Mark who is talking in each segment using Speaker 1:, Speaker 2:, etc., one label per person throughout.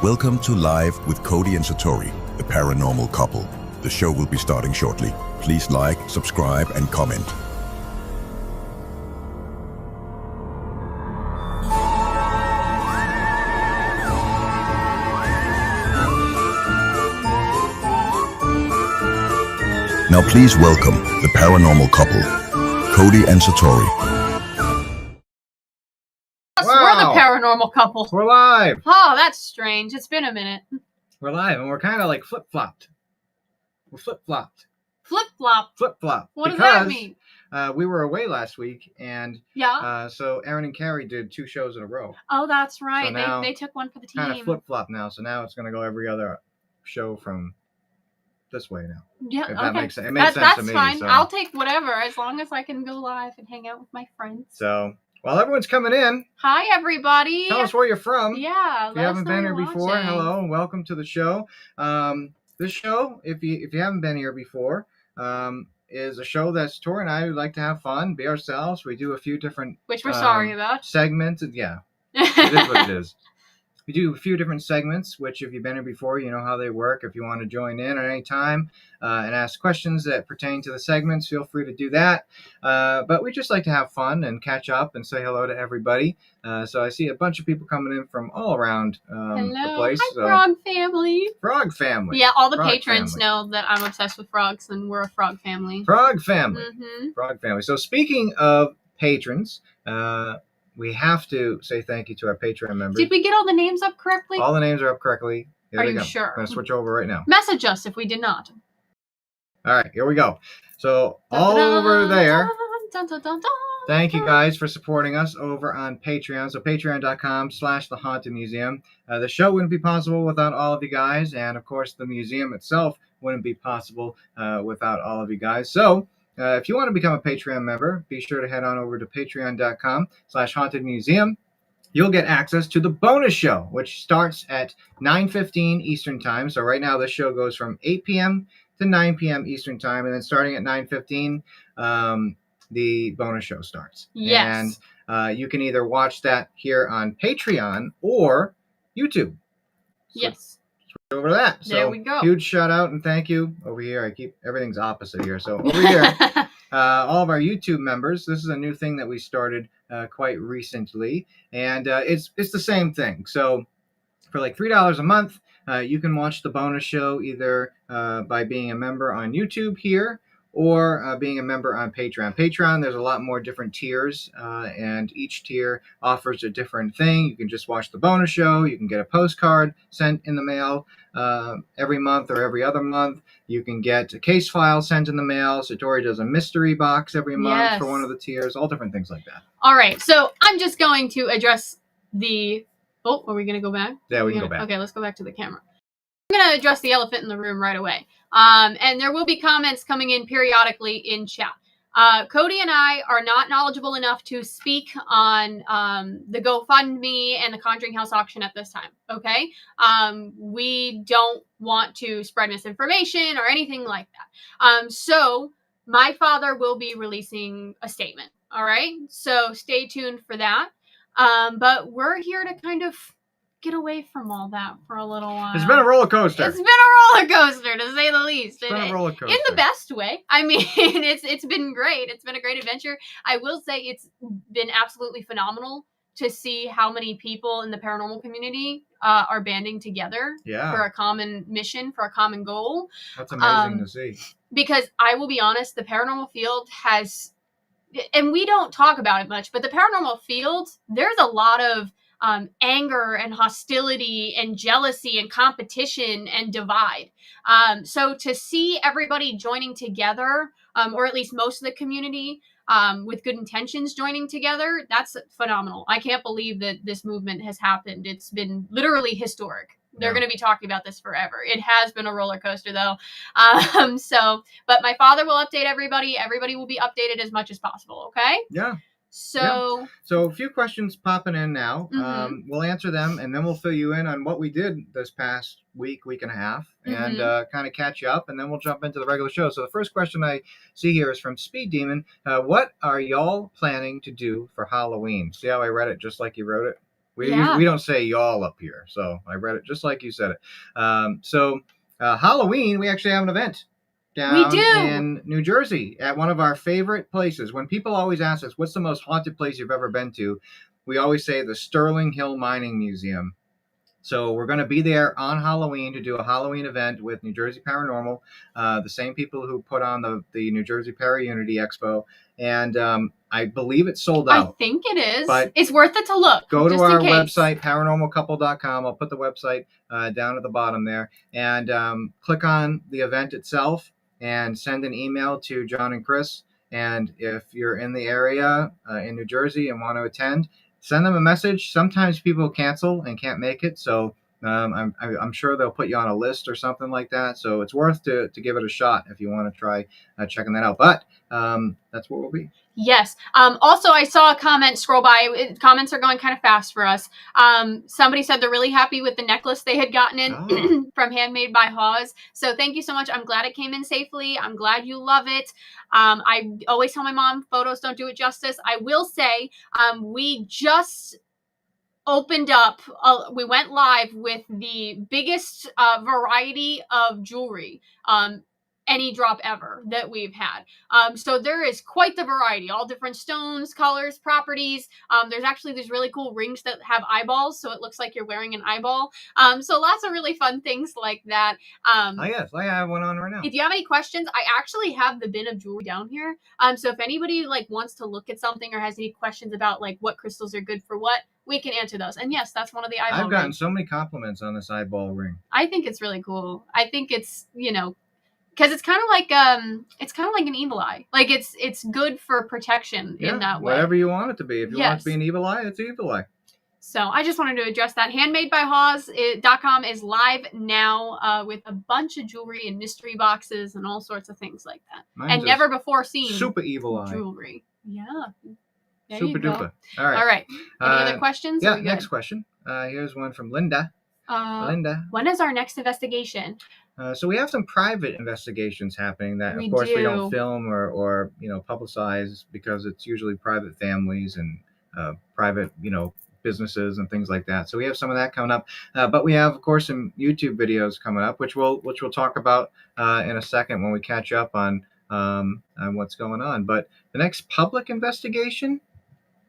Speaker 1: Welcome to Live with Cody and Satori, a paranormal couple. The show will be starting shortly. Please like, subscribe, and comment. Now please welcome the paranormal couple, Cody and Satori.
Speaker 2: Wow. We're the paranormal couple.
Speaker 3: We're live.
Speaker 2: Oh, that's strange. It's been a minute.
Speaker 3: We're live, and we're kind of like flip-flopped. We're flip-flopped.
Speaker 2: Flip-flop?
Speaker 3: Flip-flop.
Speaker 2: What does that mean?
Speaker 3: We were away last week, and so Aaron and Carrie did 2 shows in a row.
Speaker 2: Oh, that's right.
Speaker 3: So now,
Speaker 2: they took one for the team.
Speaker 3: Kind of flip-flop now, so now it's going to go every other show from this way now.
Speaker 2: Yeah,
Speaker 3: if that makes sense. It
Speaker 2: makes
Speaker 3: sense to me.
Speaker 2: That's fine.
Speaker 3: So.
Speaker 2: I'll take whatever, as long as I can go live and hang out with my friends.
Speaker 3: So, while everyone's coming in,
Speaker 2: hi everybody.
Speaker 3: Tell us where you're from.
Speaker 2: Yeah,
Speaker 3: if you haven't been here before, hello and welcome to the show. This show, if you haven't been here before, is a show that Satori and I would like to have fun, be ourselves. We do a few different,
Speaker 2: which we're sorry about,
Speaker 3: segments. Yeah, it is what it is. We do a few different segments, which if you've been here before, you know how they work. If you want to join in at any time and ask questions that pertain to the segments, feel free to do that. But we just like to have fun and catch up and say hello to everybody. So I see a bunch of people coming in from all around the place.
Speaker 2: Hi, Frog family.
Speaker 3: Frog family.
Speaker 2: Yeah, all the patrons know that I'm obsessed with frogs, and we're a frog family.
Speaker 3: Frog family.
Speaker 2: Mm-hmm.
Speaker 3: Frog family. So speaking of patrons, we have to say thank you to our Patreon members.
Speaker 2: Did we get all the names up correctly?
Speaker 3: All the names are up correctly. Here
Speaker 2: are
Speaker 3: we
Speaker 2: you
Speaker 3: go.
Speaker 2: sure?
Speaker 3: I'm going to switch over right now.
Speaker 2: Message us if we did not.
Speaker 3: All right, here we go. So all over there, thank you guys for supporting us over on Patreon. So patreon.com/thehauntedmuseum. The show wouldn't be possible without all of you guys. And of course, the museum itself wouldn't be possible without all of you guys. So if you want to become a Patreon member, be sure to head on over to patreon.com/hauntedmuseum. You'll get access to the bonus show, which starts at 9:15 Eastern Time. So right now, this show goes from 8 p.m. to 9 p.m. Eastern Time. And then starting at 9:15, the bonus show starts.
Speaker 2: Yes.
Speaker 3: And you can either watch that here on Patreon or YouTube. So
Speaker 2: yes.
Speaker 3: Over to that. So
Speaker 2: there we go.
Speaker 3: Huge shout out and thank you over here. Everything's opposite here. So over here, all of our YouTube members, this is a new thing that we started quite recently. And it's the same thing. So for like $3 a month, you can watch the bonus show either by being a member on YouTube here or being a member on Patreon. Patreon, there's a lot more different tiers, and each tier offers a different thing. You can just watch the bonus show. You can get a postcard sent in the mail every month or every other month. You can get a case file sent in the mail. Satori does a mystery box every month for one of the tiers, all different things like that.
Speaker 2: All right, so I'm just going to address the... Oh, are we going to go back?
Speaker 3: Yeah, we can go back.
Speaker 2: Okay, let's go back to the camera. I'm going to address the elephant in the room right away. And there will be comments coming in periodically in chat. Cody and I are not knowledgeable enough to speak on the GoFundMe and the Conjuring House auction at this time, okay? We don't want to spread misinformation or anything like that. So my father will be releasing a statement, all right? So stay tuned for that. But we're here to kind of get away from all that for a little while.
Speaker 3: It's been a roller coaster.
Speaker 2: It's been a roller coaster, to say the least.
Speaker 3: It's been a roller coaster.
Speaker 2: In the best way. I mean, it's been great. It's been a great adventure. I will say it's been absolutely phenomenal to see how many people in the paranormal community are banding together for a common mission, for a common goal.
Speaker 3: That's amazing to see.
Speaker 2: Because I will be honest, the paranormal field has... And we don't talk about it much, but the paranormal field, there's a lot of anger and hostility and jealousy and competition and divide. So to see everybody joining together, or at least most of the community with good intentions joining together, that's phenomenal. I can't believe that this movement has happened. It's been literally historic. They're going to be talking about this forever. It has been a roller coaster, though. But my father will update everybody. Everybody will be updated as much as possible, okay?
Speaker 3: Yeah.
Speaker 2: So
Speaker 3: a few questions popping in now. We'll answer them, and then we'll fill you in on what we did this past week and a half, and kind of catch you up, and then we'll jump into the regular show. So the first question I see here is from Speed Demon. What are y'all planning to do for Halloween? See how I read it just like you wrote it? We
Speaker 2: Yeah.
Speaker 3: we don't say y'all up here, so I read it just like you said it. Halloween, we actually have an event down in New Jersey at one of our favorite places. When people always ask us, what's the most haunted place you've ever been to? We always say the Sterling Hill Mining Museum. So we're going to be there on Halloween to do a Halloween event with New Jersey Paranormal, the same people who put on the New Jersey Para Unity Expo. And I believe it's sold out.
Speaker 2: I think it is.
Speaker 3: But
Speaker 2: it's worth it to look.
Speaker 3: Go to
Speaker 2: just
Speaker 3: our
Speaker 2: in case.
Speaker 3: website, paranormalcouple.com. I'll put the website down at the bottom there. And click on the event itself and send an email to John and Chris. And if you're in the area in New Jersey and want to attend, send them a message. Sometimes people cancel and can't make it, so I'm sure they'll put you on a list or something like that. So it's worth to give it a shot if you want to try checking that out. But that's where we'll be.
Speaker 2: Yes. Also, I saw a comment scroll by. Comments are going kind of fast for us. Somebody said they're really happy with the necklace they had gotten in from Handmade by Hawes. So thank you so much. I'm glad it came in safely. I'm glad you love it. I always tell my mom, photos don't do it justice. I will say we just opened up, we went live with the biggest variety of jewelry. Any drop ever that we've had. So there is quite the variety, all different stones, colors, properties. There's actually these really cool rings that have eyeballs, so it looks like you're wearing an eyeball. So lots of really fun things like that.
Speaker 3: Yes, I have one on right now.
Speaker 2: If you have any questions, I actually have the bin of jewelry down here. So if anybody wants to look at something or has any questions about what crystals are good for what, we can answer those. And yes, that's one of the eyeball
Speaker 3: I've gotten
Speaker 2: rings.
Speaker 3: so many compliments on this eyeball ring.
Speaker 2: I think it's really cool. I think it's, because it's kind of like an evil eye. It's good for protection in that way.
Speaker 3: Whatever you want it to be. If you want it to be an evil eye, it's evil eye.
Speaker 2: So I just wanted to address that. Handmadebyhawes.com is live now with a bunch of jewelry and mystery boxes and all sorts of things like that.
Speaker 3: Mine's
Speaker 2: never before seen
Speaker 3: super evil eye
Speaker 2: jewelry. Yeah. There
Speaker 3: super
Speaker 2: you go.
Speaker 3: duper. All right.
Speaker 2: All right. Any other questions?
Speaker 3: Yeah. Next question. Here's one from Linda. Linda.
Speaker 2: When is our next investigation?
Speaker 3: So we have some private investigations happening that, of course, we don't film or publicize because it's usually private families and private, businesses and things like that. So we have some of that coming up. But we have, of course, some YouTube videos coming up, which we'll talk about in a second when we catch up on what's going on. But the next public investigation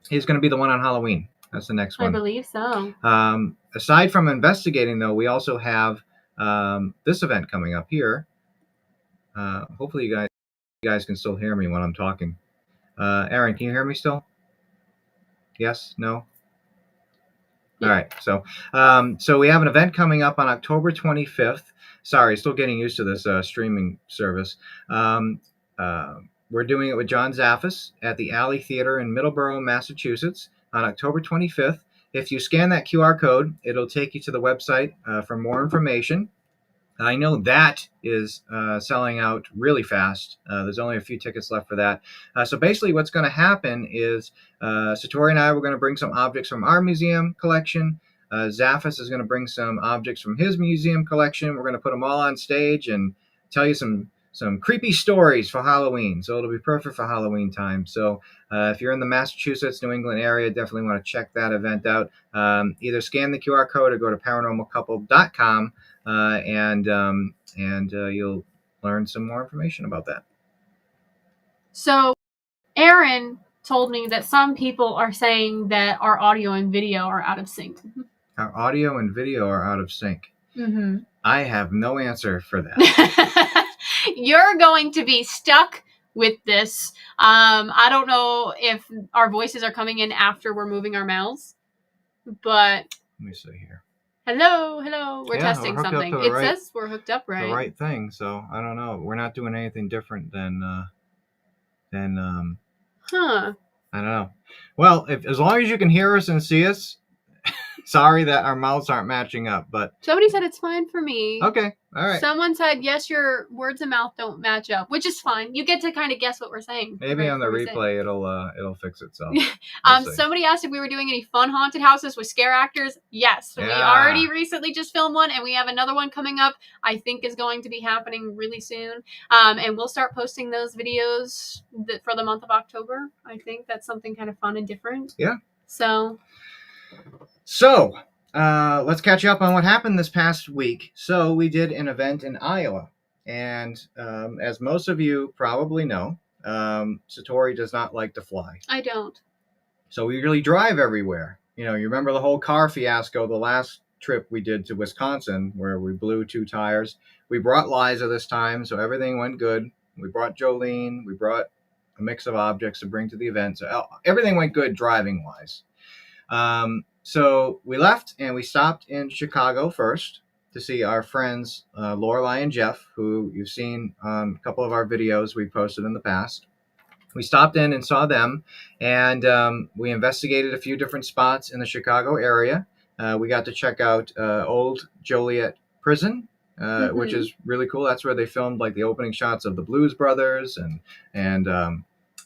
Speaker 3: is going to be the one on Halloween. That's the next one.
Speaker 2: I believe so.
Speaker 3: Aside from investigating, though, we also have this event coming up here. Hopefully you guys can still hear me when I'm talking. Aaron, can you hear me still? Yes? No? Yeah. All right. So we have an event coming up on October 25th. Sorry, still getting used to this streaming service. We're doing it with John Zaffis at the Alley Theater in Middleborough, Massachusetts on October 25th. If you scan that QR code, it'll take you to the website for more information. I know that is selling out really fast. There's only a few tickets left for that. So basically what's going to happen is Satori and I were going to bring some objects from our museum collection. Zaffis is going to bring some objects from his museum collection. We're going to put them all on stage and tell you some creepy stories for Halloween. So it'll be perfect for Halloween time. So if you're in the Massachusetts, New England area, definitely want to check that event out. Either scan the QR code or go to paranormalcouple.com and you'll learn some more information about that.
Speaker 2: So Aaron told me that some people are saying that our audio and video are out of sync.
Speaker 3: Our audio and video are out of sync.
Speaker 2: Mm-hmm.
Speaker 3: I have no answer for that.
Speaker 2: You're going to be stuck with this. I don't know if our voices are coming in after we're moving our mouths, but
Speaker 3: let me see here.
Speaker 2: Hello. We're testing something. It says we're hooked up right.
Speaker 3: The right thing. So I don't know. We're not doing anything different than
Speaker 2: Huh.
Speaker 3: I don't know. Well, as long as you can hear us and see us, sorry that our mouths aren't matching up, but
Speaker 2: somebody said it's fine for me.
Speaker 3: Okay. All right.
Speaker 2: Someone said, yes, your words and mouth don't match up, which is fine. You get to kind of guess what we're saying.
Speaker 3: Maybe on the replay it'll fix itself.
Speaker 2: Somebody asked if we were doing any fun haunted houses with scare actors. Yes. We already recently just filmed one, and we have another one coming up I think is going to be happening really soon. And we'll start posting those videos for the month of October. I think that's something kind of fun and different.
Speaker 3: Yeah.
Speaker 2: So
Speaker 3: So let's catch up on what happened this past week. So we did an event in Iowa. And as most of you probably know, Satori does not like to fly.
Speaker 2: I don't.
Speaker 3: So we really drive everywhere. You remember the whole car fiasco the last trip we did to Wisconsin where we blew 2 tires. We brought Liza this time, so everything went good. We brought Jolene. We brought a mix of objects to bring to the event. So everything went good driving-wise. So we left and we stopped in Chicago first to see our friends Lorelai and Jeff, who you've seen on a couple of our videos we posted in the past. We stopped in and saw them, and we investigated a few different spots in the Chicago area. We got to check out Old Joliet Prison, which is really cool. That's where they filmed like the opening shots of the Blues Brothers and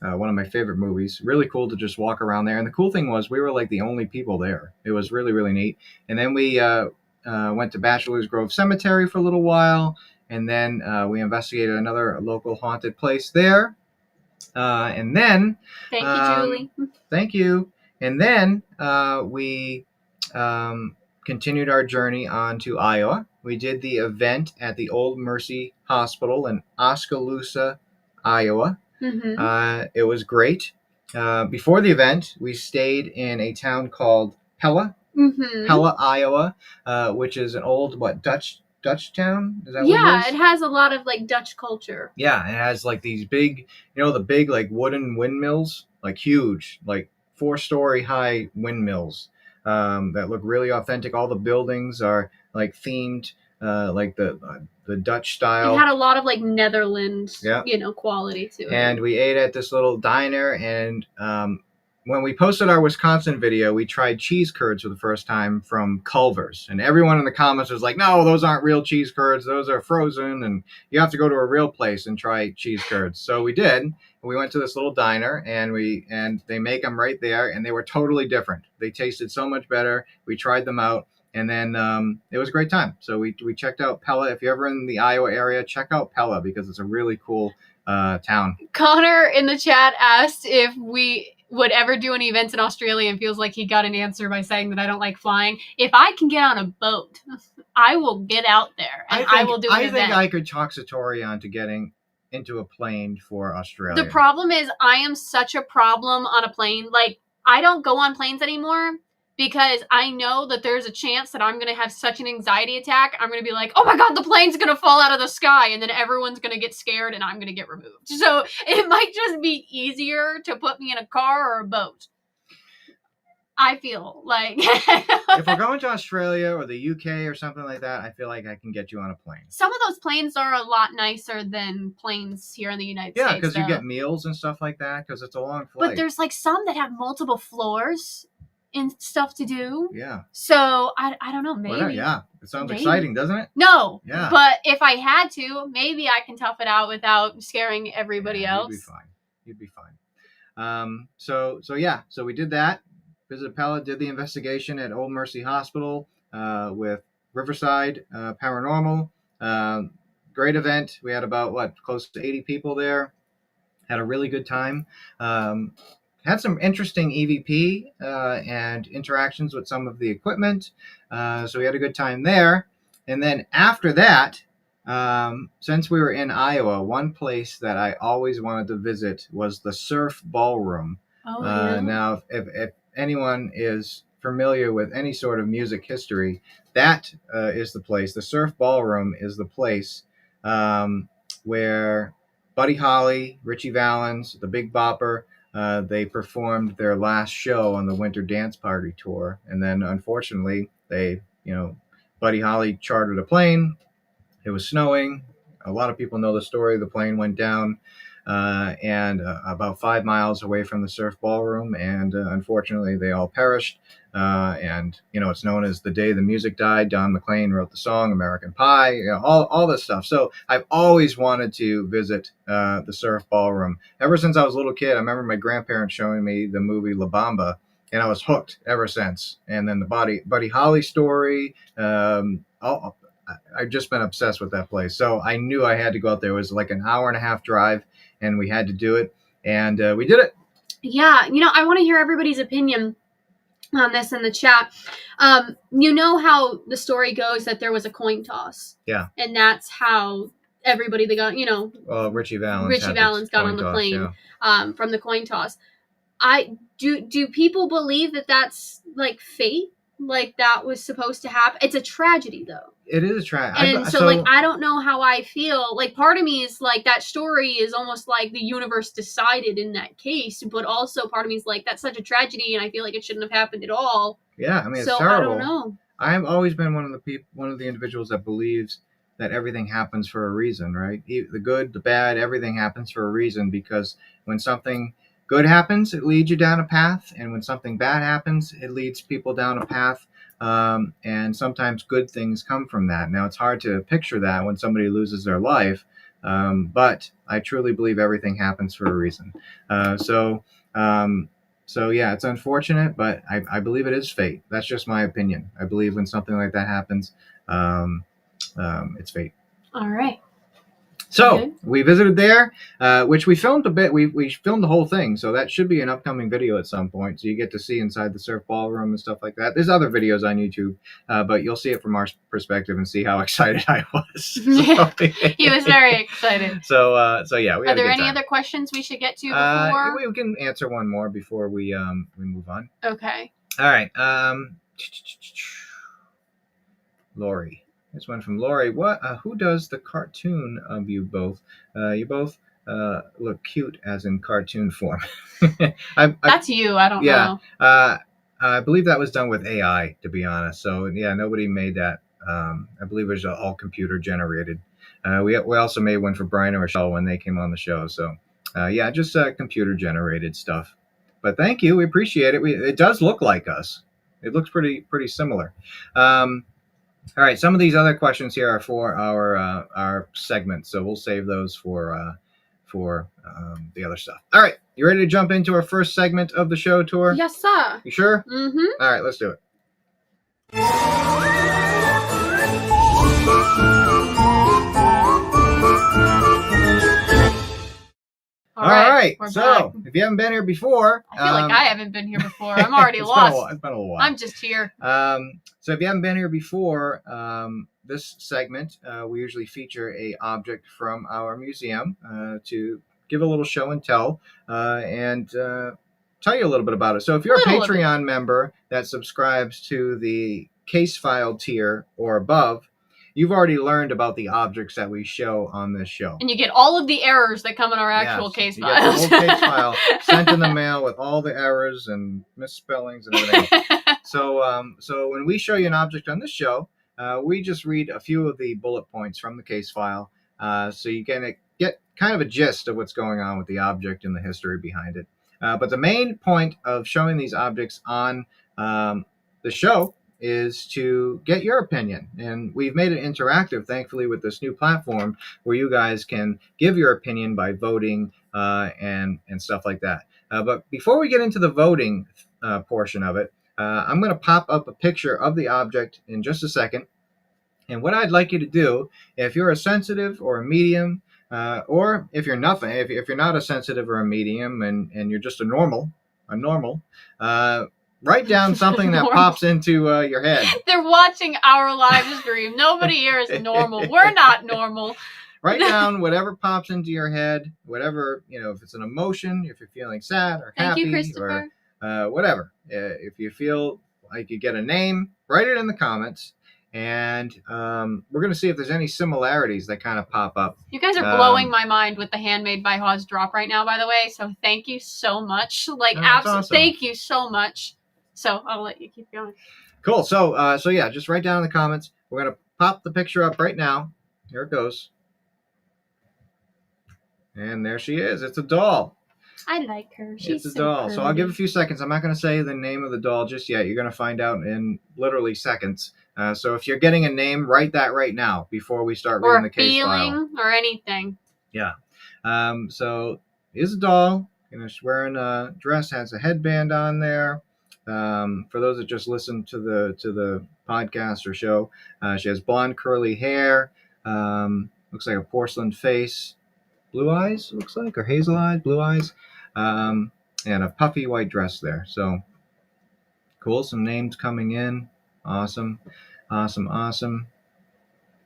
Speaker 3: one of my favorite movies. Really cool to just walk around there. And the cool thing was we were like the only people there. It was really, really neat. And then we went to Bachelor's Grove Cemetery for a little while, and then we investigated another local haunted place there. And then
Speaker 2: Thank you, Julie.
Speaker 3: Thank you. And then we continued our journey on to Iowa. We did the event at the Old Mercy Hospital in Oskaloosa, Iowa. It was great. Before the event, we stayed in a town called Pella, Pella, Iowa, which is an old Dutch town? Is that what it is?
Speaker 2: It has a lot of like Dutch culture.
Speaker 3: Yeah, it has like these big, the big like wooden windmills, like huge, like 4-story high windmills that look really authentic. All the buildings are like themed, like the Dutch style.
Speaker 2: It had a lot of like Netherlands, quality to it.
Speaker 3: And we ate at this little diner, and when we posted our Wisconsin video, we tried cheese curds for the first time from Culver's. And everyone in the comments was like, no, those aren't real cheese curds. Those are frozen, and you have to go to a real place and try cheese curds. So we did. We went to this little diner, and they make them right there, and they were totally different. They tasted so much better. We tried them out, and then it was a great time. So we checked out Pella. If you're ever in the Iowa area, check out Pella because it's a really cool town.
Speaker 2: Connor in the chat asked if we would ever do any events in Australia and feels like he got an answer by saying that I don't like flying. If I can get on a boat, I will get out there and I will do an event.
Speaker 3: I think I could talk Satori on to getting into a plane for Australia.
Speaker 2: The problem is I am such a problem on a plane. Like, I don't go on planes anymore because I know that there's a chance that I'm going to have such an anxiety attack. I'm going to be like, oh my God, the plane's going to fall out of the sky. And then everyone's going to get scared and I'm going to get removed. So it might just be easier to put me in a car or a boat. I feel like
Speaker 3: if we're going to Australia or the UK or something like that, I feel like I can get you on a plane.
Speaker 2: Some of those planes are a lot nicer than planes here in the United States.
Speaker 3: Yeah, because you get meals and stuff like that because it's a long flight.
Speaker 2: But there's like some that have multiple floors and stuff to do.
Speaker 3: Yeah.
Speaker 2: So I don't know, maybe.
Speaker 3: Well, yeah. It sounds exciting, doesn't it?
Speaker 2: No.
Speaker 3: Yeah.
Speaker 2: But if I had to, maybe I can tough it out without scaring everybody else.
Speaker 3: You'd be fine. So we did that. Visited Pella, did the investigation at Old Mercy Hospital with Riverside Paranormal. Great event. We had about, close to 80 people there. Had a really good time. Had some interesting EVP and interactions with some of the equipment. So we had a good time there. And then after that, since we were in Iowa, one place that I always wanted to visit was the Surf Ballroom.
Speaker 2: Oh, yeah.
Speaker 3: Now, if anyone is familiar with any sort of music history, that is the place. The Surf Ballroom is the place where Buddy Holly, Richie Valens, the Big Bopper, they performed their last show on the Winter Dance Party tour. And then, unfortunately, Buddy Holly chartered a plane. It was snowing. A lot of people know the story. The plane went down. And about 5 miles away from the Surf Ballroom, and unfortunately they all perished. And it's known as the day the music died. Don McLean wrote the song American Pie, all this stuff. So I've always wanted to visit the Surf Ballroom ever since I was a little kid. I remember my grandparents showing me the movie La Bamba, and I was hooked ever since. And then the Buddy Holly story, I've just been obsessed with that place. So I knew I had to go out there. It was like an hour and a half drive, and we had to do it. And we did it.
Speaker 2: Yeah. I want to hear everybody's opinion. on this in the chat. You know how the story goes that there was a coin toss.
Speaker 3: Yeah.
Speaker 2: And that's how everybody that got,
Speaker 3: Richie Valens
Speaker 2: got on the plane from the coin toss. Do people believe that that's like fate? Like that was supposed to happen? It's a tragedy though.
Speaker 3: It is a tragedy.
Speaker 2: And so like, I don't know how I feel. Like, part of me is like, that story is almost like the universe decided in that case. But also part of me is like, that's such a tragedy and I feel like it shouldn't have happened at all.
Speaker 3: Yeah, I mean, it's
Speaker 2: so
Speaker 3: terrible.
Speaker 2: I don't know.
Speaker 3: I've always been one of the individuals that believes that everything happens for a reason, right? The good, the bad, everything happens for a reason, because when something good happens, it leads you down a path. And when something bad happens, it leads people down a path. And sometimes good things come from that. Now, it's hard to picture that when somebody loses their life, but I truly believe everything happens for a reason. So yeah, it's unfortunate, but I believe it is fate. That's just my opinion. I believe when something like that happens, it's fate.
Speaker 2: All right.
Speaker 3: So we visited there, which we filmed a bit. We filmed the whole thing, so that should be an upcoming video at some point. So you get to see inside the surf ballroom and stuff like that. There's other videos on YouTube, but you'll see it from our perspective and see how excited I was.
Speaker 2: He was very excited.
Speaker 3: So yeah.
Speaker 2: Are there any other questions we should get to before?
Speaker 3: We can answer one more before we move on.
Speaker 2: Okay.
Speaker 3: All right. Lori. This one from Lori. What? Who does the cartoon of you both? You both look cute, as in cartoon form.
Speaker 2: That's you. I don't know.
Speaker 3: I believe that was done with AI, to be honest. So yeah, nobody made that. I believe it was all computer generated. We also made one for Brian and Rochelle when they came on the show. So yeah, just computer generated stuff. But thank you. We appreciate it. It does look like us. It looks pretty similar. All right, some of these other questions here are for our segment, so we'll save those for the other stuff. All right, you ready to jump into our first segment of the show, Tor?
Speaker 2: Yes, sir.
Speaker 3: You sure?
Speaker 2: Mm-hmm.
Speaker 3: All right, let's do it. All right. So, if you haven't been here before,
Speaker 2: I feel like I haven't been here before. I'm already lost.
Speaker 3: It's been a little while.
Speaker 2: I'm just here.
Speaker 3: So, if you haven't been here before, this segment, we usually feature a object from our museum to give a little show and tell and tell you a little bit about it. So, if you're a Patreon member that subscribes to the case file tier or above, you've already learned about the objects that we show on this show.
Speaker 2: And you get all of the errors that come in our actual case files.
Speaker 3: You get the whole case file sent in the mail with all the errors and misspellings and everything. So when we show you an object on this show, we just read a few of the bullet points from the case file, so you can get kind of a gist of what's going on with the object and the history behind it. But the main point of showing these objects on the show is to get your opinion, and we've made it interactive, thankfully, with this new platform where you guys can give your opinion by voting and stuff like that. But before we get into the voting portion of it, I'm going to pop up a picture of the object in just a second. And what I'd like you to do, if you're a sensitive or a medium, or if you're nothing, if you're not a sensitive or a medium and you're just a normal, write down something that pops into your head.
Speaker 2: They're watching our live stream. Nobody here is normal. We're not normal.
Speaker 3: Write down whatever pops into your head, whatever, if it's an emotion, if you're feeling sad or happy, or whatever. If you feel like you get a name, write it in the comments. And we're going to see if there's any similarities that kind of pop up.
Speaker 2: You guys are blowing my mind with the Handmade by Hawes drop right now, by the way. So thank you so much. Absolutely, awesome. Thank you so much. So I'll let you keep going.
Speaker 3: Cool. So yeah, just write down in the comments. We're going to pop the picture up right now. Here it goes. And there she is. It's a doll.
Speaker 2: I like her. She's
Speaker 3: a doll. So I'll give a few seconds. I'm not going to say the name of the doll just yet. You're going to find out in literally seconds. So if you're getting a name, write that right now before we start reading the case file.
Speaker 2: Or a feeling or anything.
Speaker 3: Yeah. So here's a doll. She's wearing a dress, has a headband on there. For those that just listen to the podcast or show, she has blonde curly hair, looks like a porcelain face, blue eyes, looks like, or hazel eyes, blue eyes, and a puffy white dress there. So Cool. Some names coming in. Awesome. Awesome.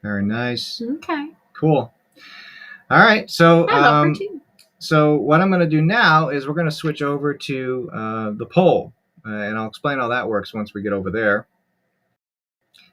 Speaker 3: Very nice.
Speaker 2: Okay.
Speaker 3: Cool. All right. So,
Speaker 2: I vote for 2.
Speaker 3: so what I'm going to do now is we're going to switch over to the poll, and I'll explain how that works once we get over there.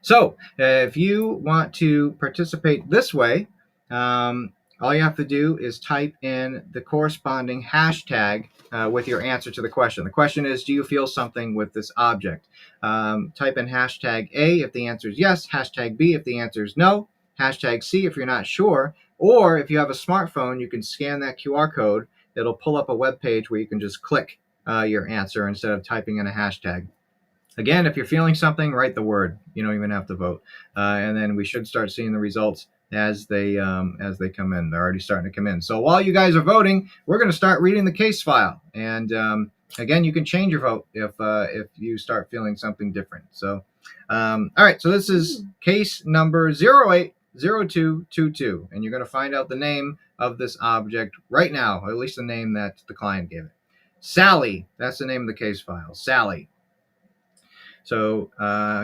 Speaker 3: So, if you want to participate this way, all you have to do is type in the corresponding hashtag with your answer to the question. The question is, do you feel something with this object? Type in hashtag A if the answer is yes, hashtag B if the answer is no, hashtag C if you're not sure, or if you have a smartphone, you can scan that QR code. It'll pull up a web page where you can just click your answer instead of typing in a hashtag. Again, if you're feeling something, write the word. You don't even have to vote. And then we should start seeing the results as they come in. They're already starting to come in. So while you guys are voting, we're going to start reading the case file. And again, you can change your vote if you start feeling something different. So, all right. So this is case number 080222, and you're going to find out the name of this object right now, or at least the name that the client gave it. Sally. That's the name of the case file. Sally. So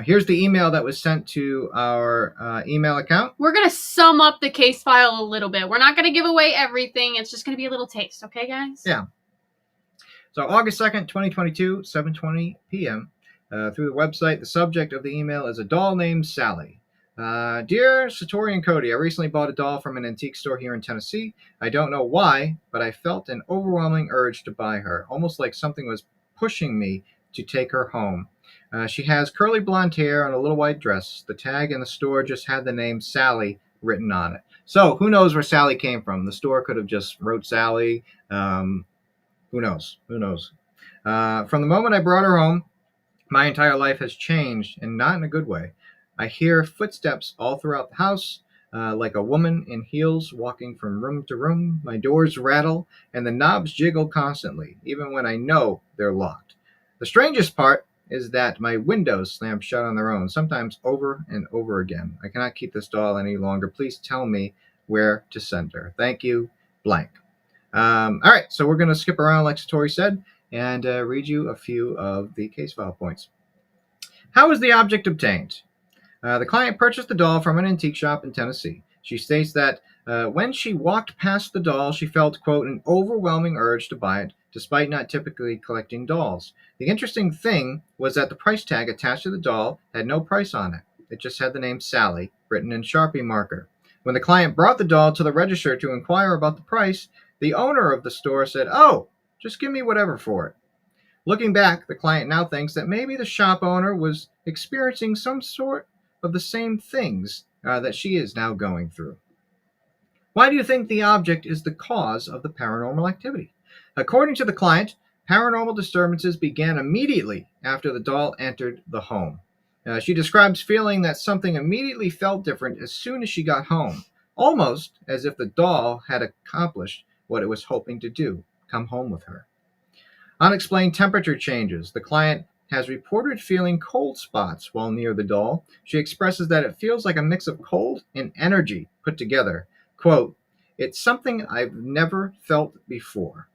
Speaker 3: here's the email that was sent to our email account.
Speaker 2: We're going to sum up the case file a little bit. We're not going to give away everything. It's just going to be a little taste. Okay, guys?
Speaker 3: Yeah. So August 2nd, 2022, 7:20 p.m. Through the website, the subject of the email is a doll named Sally. Dear Satori and Cody, I recently bought a doll from an antique store here in Tennessee. I don't know why, but I felt an overwhelming urge to buy her, almost like something was pushing me to take her home. She has curly blonde hair and a little white dress. The tag in the store just had the name Sally written on it. So who knows where Sally came from? The store could have just wrote Sally. Who knows? From the moment I brought her home, my entire life has changed, and not in a good way. I hear footsteps all throughout the house, like a woman in heels walking from room to room. My doors rattle, and the knobs jiggle constantly, even when I know they're locked. The strangest part is that my windows slam shut on their own, sometimes over and over again. I cannot keep this doll any longer. Please tell me where to send her. Thank you, blank. All right, so we're going to skip around like Satori said and read you a few of the case file points. How was the object obtained? The client purchased the doll from an antique shop in Tennessee. She states that when she walked past the doll, she felt, quote, an overwhelming urge to buy it, despite not typically collecting dolls. The interesting thing was that the price tag attached to the doll had no price on it. It just had the name Sally written in Sharpie marker. When the client brought the doll to the register to inquire about the price, the owner of the store said, "Oh, just give me whatever for it." Looking back, the client now thinks that maybe the shop owner was experiencing some sort of the same things that she is now going through. Why do you think the object is the cause of the paranormal activity? According to the client, paranormal disturbances began immediately after the doll entered the home. She describes feeling that something immediately felt different as soon as she got home, almost as if the doll had accomplished what it was hoping to do, come home with her. Unexplained temperature changes. The client has reported feeling cold spots while near the doll. She expresses that it feels like a mix of cold and energy put together. Quote, "It's something I've never felt before."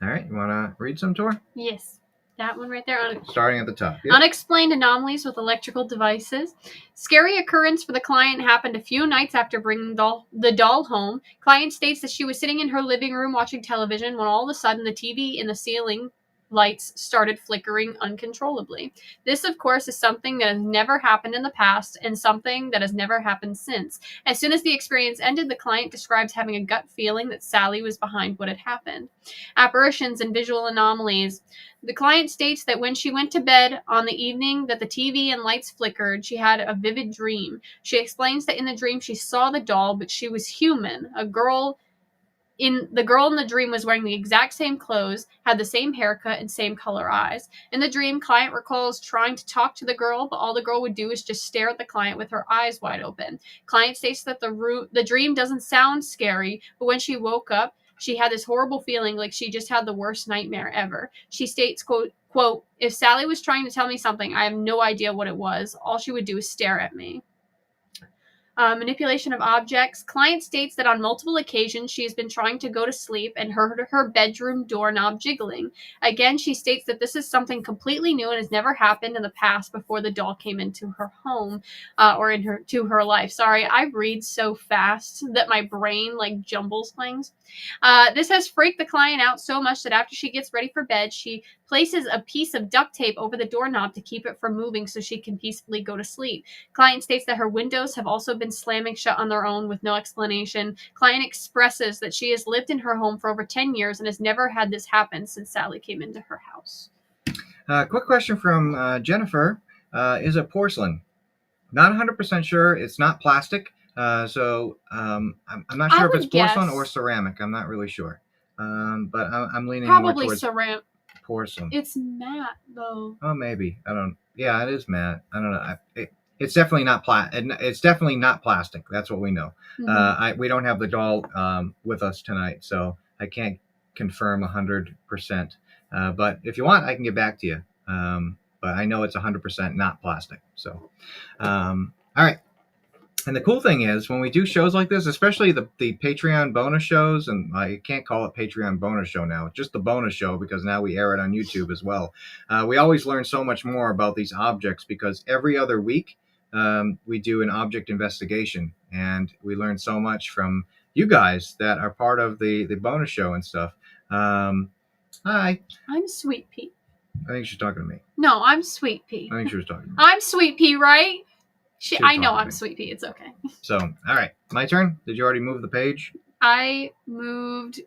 Speaker 3: All right, you want to read some, Tor?
Speaker 2: Yes. That one right there.
Speaker 3: Starting at the top. Yep.
Speaker 2: Unexplained anomalies with electrical devices. Scary occurrence for the client happened a few nights after bringing the doll home. Client states that she was sitting in her living room watching television when all of a sudden the TV in the ceiling lights started flickering uncontrollably. This, of course, is something that has never happened in the past and something that has never happened since. As soon as the experience ended, the client describes having a gut feeling that Sally was behind what had happened. Apparitions and visual anomalies. The client states that when she went to bed on the evening that the TV and lights flickered, she had a vivid dream. She explains that in the dream she saw the doll, but she was human. The girl in the dream was wearing the exact same clothes, had the same haircut, and same color eyes. In the dream, client recalls trying to talk to the girl, but all the girl would do is just stare at the client with her eyes wide open. Client states that the dream doesn't sound scary, but when she woke up, she had this horrible feeling like she just had the worst nightmare ever. She states, quote, "If Sally was trying to tell me something, I have no idea what it was. All she would do is stare at me." Manipulation of objects. Client states that on multiple occasions she has been trying to go to sleep and heard her bedroom doorknob jiggling. Again, she states that this is something completely new and has never happened in the past before the doll came into her home or to her life. Sorry, I read so fast that my brain like jumbles things. This has freaked the client out so much that after she gets ready for bed, she places a piece of duct tape over the doorknob to keep it from moving so she can peacefully go to sleep. Client states that her windows have also been slamming shut on their own with no explanation. Client expresses that she has lived in her home for over 10 years and has never had this happen since Sally came into her house.
Speaker 3: Quick question from Jennifer. Is it porcelain? Not 100% sure. It's not plastic. So I'm not sure if it's porcelain or ceramic. I'm not really sure. But I'm leaning more towards
Speaker 2: ceramic.
Speaker 3: Porcelain.
Speaker 2: It's matte, though.
Speaker 3: Oh, maybe. I don't. Yeah, it is matte. I don't know. It's definitely not It's definitely not plastic. That's what we know.
Speaker 2: Mhm.
Speaker 3: We don't have the doll with us tonight, so I can't confirm 100%. But if you want, I can get back to you. But I know it's 100% not plastic. So, all right. And the cool thing is, when we do shows like this, especially the Patreon bonus shows, and I can't call it Patreon bonus show now, it's just the bonus show because now we air it on YouTube as well. We always learn so much more about these objects because every other week we do an object investigation, and we learn so much from you guys that are part of the bonus show and stuff. Hi.
Speaker 2: I'm Sweet Pea.
Speaker 3: I think she's talking to me.
Speaker 2: No, I'm Sweet Pea.
Speaker 3: I think she was talking to me.
Speaker 2: I'm Sweet Pea, right? I know I'm Sweet Pea. It's okay.
Speaker 3: So, all right. My turn? Did you already move the page?
Speaker 2: I moved.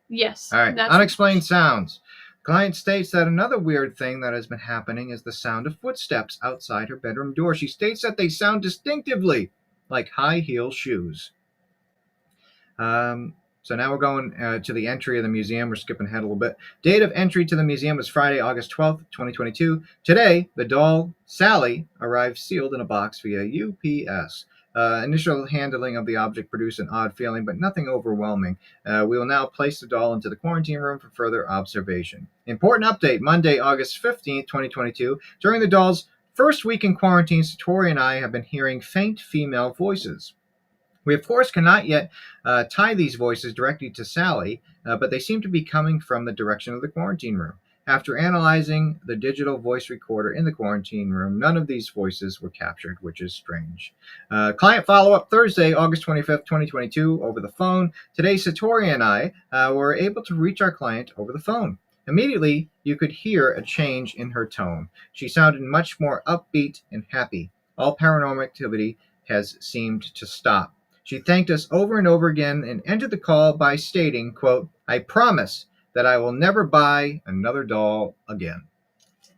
Speaker 2: Yes.
Speaker 3: All right. Unexplained sounds. Client states that another weird thing that has been happening is the sound of footsteps outside her bedroom door. She states that they sound distinctively like high heel shoes. So now we're going to the entry of the museum. We're skipping ahead a little bit. Date of entry to the museum is Friday, August 12th, 2022. Today, the doll, Sally, arrived sealed in a box via UPS. Initial handling of the object produced an odd feeling, but nothing overwhelming. We will now place the doll into the quarantine room for further observation. Important update, Monday, August 15th, 2022. During the doll's first week in quarantine, Satori and I have been hearing faint female voices. We, of course, cannot yet tie these voices directly to Sally, but they seem to be coming from the direction of the quarantine room. After analyzing the digital voice recorder in the quarantine room, none of these voices were captured, which is strange. Client follow-up Thursday, August 25th, 2022, over the phone. Today, Satori and I were able to reach our client over the phone. Immediately, you could hear a change in her tone. She sounded much more upbeat and happy. All paranormal activity has seemed to stop. She thanked us over and over again and ended the call by stating, quote, "I promise that I will never buy another doll again."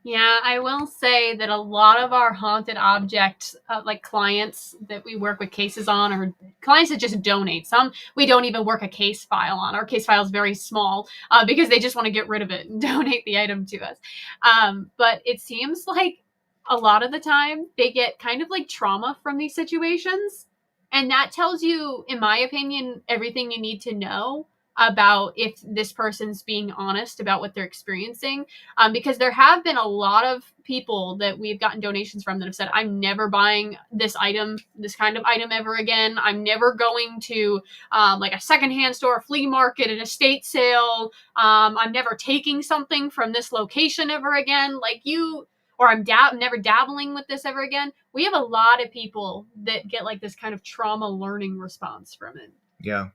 Speaker 2: Yeah, I will say that a lot of our haunted objects, like clients that we work with cases on, or clients that just donate. Some we don't even work a case file on. Our case file is very small because they just want to get rid of it and donate the item to us. But it seems like a lot of the time they get kind of like trauma from these situations. And that tells you, in my opinion, everything you need to know about if this person's being honest about what they're experiencing. Because there have been a lot of people that we've gotten donations from that have said, I'm never buying this kind of item ever again. I'm never going to like a secondhand store, a flea market, an estate sale. I'm never taking something from this location ever again. Or I'm never dabbling with this ever again. We have a lot of people that get like this kind of trauma learning response from it.
Speaker 3: Yeah.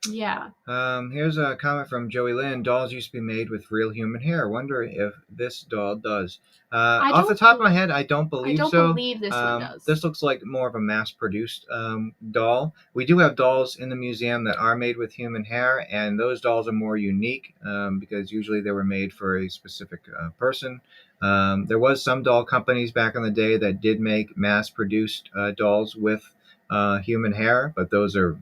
Speaker 2: Yeah.
Speaker 3: Here's a comment from Joey Lynn. Dolls used to be made with real human hair. Wonder if this doll does. Off the top of my head, I don't believe so.
Speaker 2: I don't believe this one does.
Speaker 3: This looks like more of a mass-produced doll. We do have dolls in the museum that are made with human hair, and those dolls are more unique because usually they were made for a specific person. There was some doll companies back in the day that did make mass-produced dolls with human hair, but those are,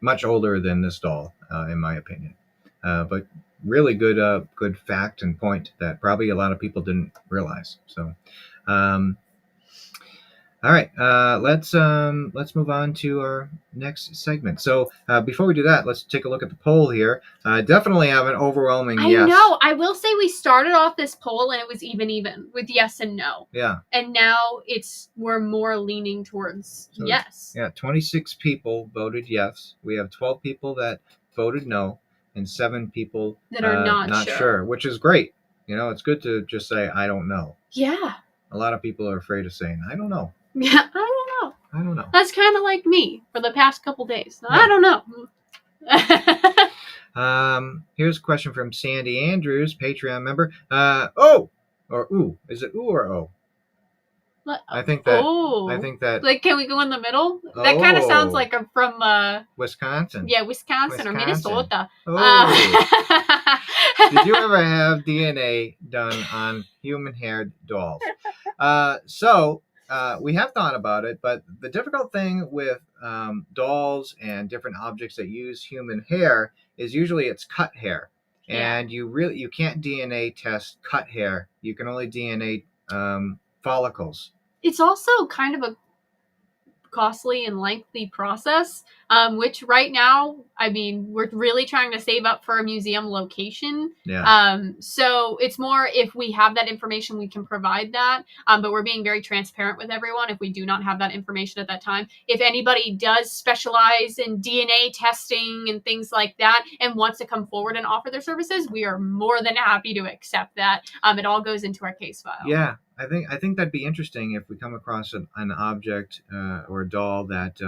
Speaker 3: much older than this doll, in my opinion. But really good fact and point that probably a lot of people didn't realize. So, All right, let's move on to our next segment. So before we do that, let's take a look at the poll here. Definitely have an overwhelming
Speaker 2: I
Speaker 3: yes.
Speaker 2: know. I will say we started off this poll and it was even with yes and no.
Speaker 3: Yeah.
Speaker 2: And now we're more leaning towards
Speaker 3: So,
Speaker 2: yes.
Speaker 3: Yeah, 26 people voted yes. We have 12 people that voted no, and 7 people
Speaker 2: that are not
Speaker 3: sure, which is great. You know, it's good to just say I don't know.
Speaker 2: Yeah.
Speaker 3: A lot of people are afraid of saying I don't know.
Speaker 2: Yeah, I don't know.
Speaker 3: I don't know.
Speaker 2: That's kind of like me for the past couple days.
Speaker 3: Yeah.
Speaker 2: I don't know.
Speaker 3: Here's a question from Sandy Andrews, Patreon member. Oh, or ooh, is it ooh or oh? I think that.
Speaker 2: Like, can we go in the middle? That kind of sounds like I'm from
Speaker 3: Wisconsin.
Speaker 2: Yeah, Wisconsin or Minnesota.
Speaker 3: Oh. Did you ever have DNA done on human-haired dolls? So we have thought about it, but the difficult thing with dolls and different objects that use human hair is usually it's cut hair, and you can't DNA test cut hair. You can only DNA follicles.
Speaker 2: It's also kind of a costly and lengthy process, which right now, I mean, we're really trying to save up for a museum location.
Speaker 3: Yeah.
Speaker 2: So it's more if we have that information, we can provide that. But we're being very transparent with everyone if we do not have that information at that time. If anybody does specialize in DNA testing and things like that and wants to come forward and offer their services, we are more than happy to accept that. It all goes into our case file.
Speaker 3: Yeah. I think that'd be interesting if we come across an object or a doll that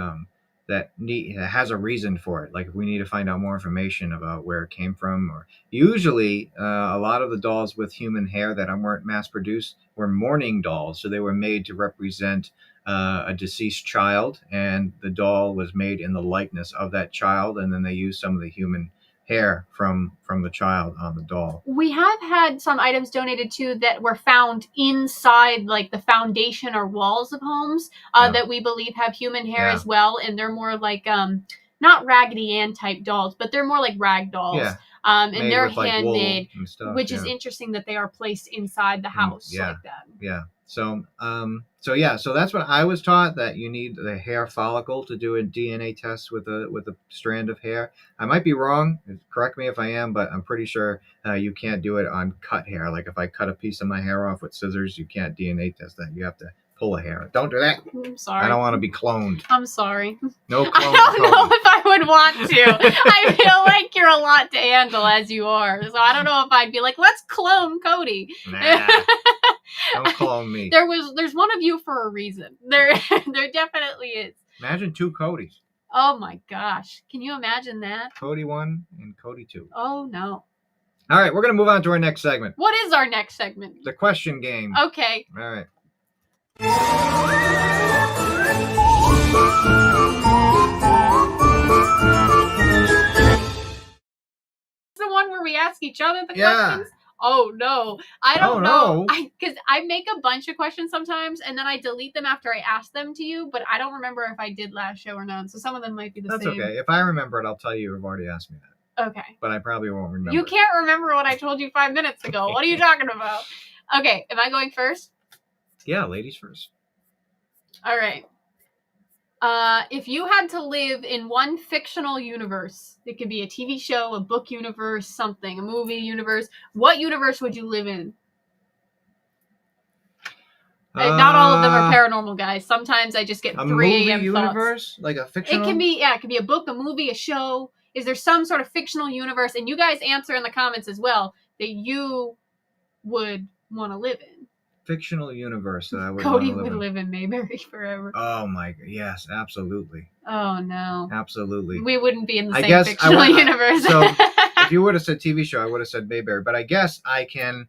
Speaker 3: has a reason for it. Like if we need to find out more information about where it came from, or usually a lot of the dolls with human hair that weren't mass produced were mourning dolls, so they were made to represent a deceased child, and the doll was made in the likeness of that child, and then they used some of the human hair from the child on the doll.
Speaker 2: We have had some items donated too that were found inside like the foundation or walls of homes that we believe have human hair as well, and they're more like not Raggedy Ann type dolls, but they're more like rag dolls.
Speaker 3: Yeah.
Speaker 2: And they're
Speaker 3: with, like,
Speaker 2: handmade,
Speaker 3: stuff,
Speaker 2: which is interesting that they are placed inside the house like that.
Speaker 3: Yeah. So that's what I was taught, that you need the hair follicle to do a DNA test with a strand of hair. I might be wrong. Correct me if I am, but I'm pretty sure you can't do it on cut hair. Like if I cut a piece of my hair off with scissors, you can't DNA test that. You have to pull a hair. Don't do that.
Speaker 2: I'm sorry.
Speaker 3: I don't want to be cloned.
Speaker 2: I'm sorry.
Speaker 3: No clone.
Speaker 2: I don't know if I would want to. I feel like you're a lot to handle as you are. So I don't know if I'd be like, let's clone Cody.
Speaker 3: Nah. Don't clone me.
Speaker 2: There's one of you for a reason. There definitely is.
Speaker 3: Imagine 2 Codys.
Speaker 2: Oh my gosh. Can you imagine that?
Speaker 3: Cody 1 and Cody 2.
Speaker 2: Oh no.
Speaker 3: All right, we're going to move on to our next segment.
Speaker 2: What is our next segment?
Speaker 3: The question game.
Speaker 2: Okay.
Speaker 3: All right.
Speaker 2: The one where we ask each other the questions? Oh no, I don't know. Because I make a bunch of questions sometimes, and then I delete them after I ask them to you. But I don't remember if I did last show or not. So some of them might be the same.
Speaker 3: That's okay. If I remember it, I'll tell you you've already asked me that.
Speaker 2: Okay.
Speaker 3: But I probably won't remember.
Speaker 2: You can't remember what I told you 5 minutes ago. What are you talking about? Okay, am I going first?
Speaker 3: Yeah, ladies first.
Speaker 2: All right. If you had to live in one fictional universe, it could be a TV show, a book universe, something, a movie universe, what universe would you live in? Not all of them are paranormal, guys. Sometimes I just get 3 a.m.
Speaker 3: universe?
Speaker 2: Thoughts.
Speaker 3: Like a fictional?
Speaker 2: It can be a book, a movie, a show. Is there some sort of fictional universe? And you guys answer in the comments as well that you would want to live in.
Speaker 3: Fictional universe that I would
Speaker 2: Cody
Speaker 3: want to
Speaker 2: would live in Mayberry forever.
Speaker 3: Oh my god, yes, absolutely.
Speaker 2: Oh no.
Speaker 3: Absolutely.
Speaker 2: We wouldn't be in the same fictional universe.
Speaker 3: So if you would have said TV show, I would have said Mayberry. But I guess I can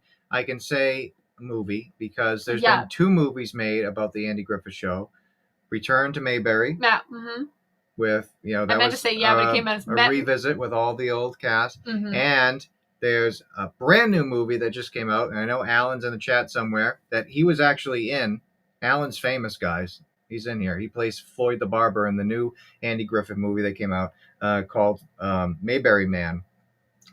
Speaker 3: say movie, because there's been 2 movies made about the Andy Griffith Show. Return to Mayberry.
Speaker 2: Yeah. Mm-hmm.
Speaker 3: With, that
Speaker 2: I meant to say, but it came out as
Speaker 3: a revisit with all the old cast. Mm-hmm. And there's a brand new movie that just came out, and I know Alan's in the chat somewhere, that he was actually in. Alan's famous, guys. He's in here. He plays Floyd the Barber in the new Andy Griffith movie that came out called Mayberry Man.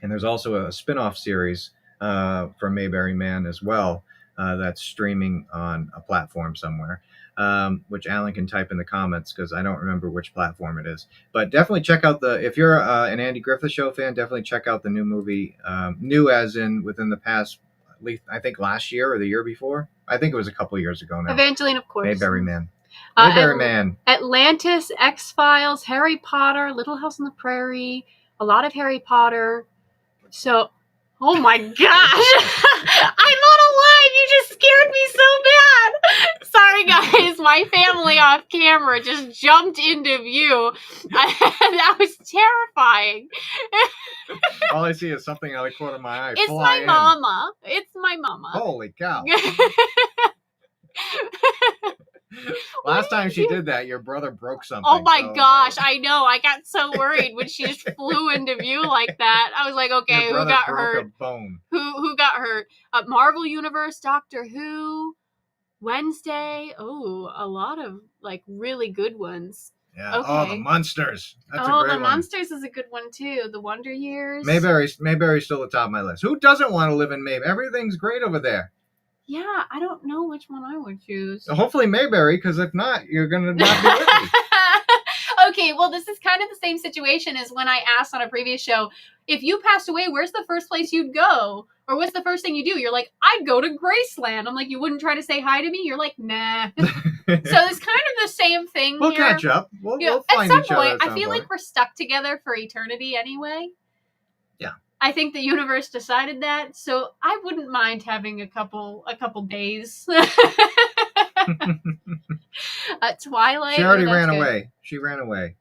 Speaker 3: And there's also a spin-off series for Mayberry Man as well. that's streaming on a platform somewhere, which Alan can type in the comments because I don't remember which platform it is. But definitely check out if you're an Andy Griffith Show fan, definitely check out the new movie. New as in within the past, at least I think last year or the year before. I think it was a couple years ago now.
Speaker 2: Evangeline, of course.
Speaker 3: Mayberry Man. Mayberry Man.
Speaker 2: Atlantis, X-Files, Harry Potter, Little House on the Prairie, a lot of Harry Potter. So, oh my gosh! I'm not alive! You just scared me so bad! Sorry guys, my family off camera just jumped into view. That was terrifying.
Speaker 3: All I see is something out of the corner of my eye.
Speaker 2: It's my mama. It's my mama.
Speaker 3: Holy cow. Last time she did that, your brother broke something.
Speaker 2: Oh my gosh, I know. I got so worried when she just flew into view like that. I was like, okay, who got hurt?
Speaker 3: A bone.
Speaker 2: Who got hurt? Marvel Universe, Doctor Who, Wednesday. Oh, a lot of like really good ones.
Speaker 3: Yeah.
Speaker 2: Okay.
Speaker 3: Oh, the Monsters. That's a great one.
Speaker 2: Monsters is a good one too. The Wonder Years.
Speaker 3: Mayberry's still at the top of my list. Who doesn't want to live in Mayberry? Everything's great over there.
Speaker 2: Yeah, I don't know which one I would choose.
Speaker 3: Hopefully Mayberry, because if not, you're going to not be with me.
Speaker 2: Okay, well, this is kind of the same situation as when I asked on a previous show, if you passed away, where's the first place you'd go? Or what's the first thing you do? You're like, I'd go to Graceland. I'm like, you wouldn't try to say hi to me? You're like, nah. So it's kind of the same thing
Speaker 3: We'll
Speaker 2: here.
Speaker 3: catch up. We'll find
Speaker 2: at
Speaker 3: each
Speaker 2: some
Speaker 3: other
Speaker 2: point,
Speaker 3: at some
Speaker 2: I feel
Speaker 3: point.
Speaker 2: like we're stuck together for eternity anyway.
Speaker 3: Yeah.
Speaker 2: I think the universe decided that, so I wouldn't mind having a couple days. Twilight.
Speaker 3: She already ran away. She ran away.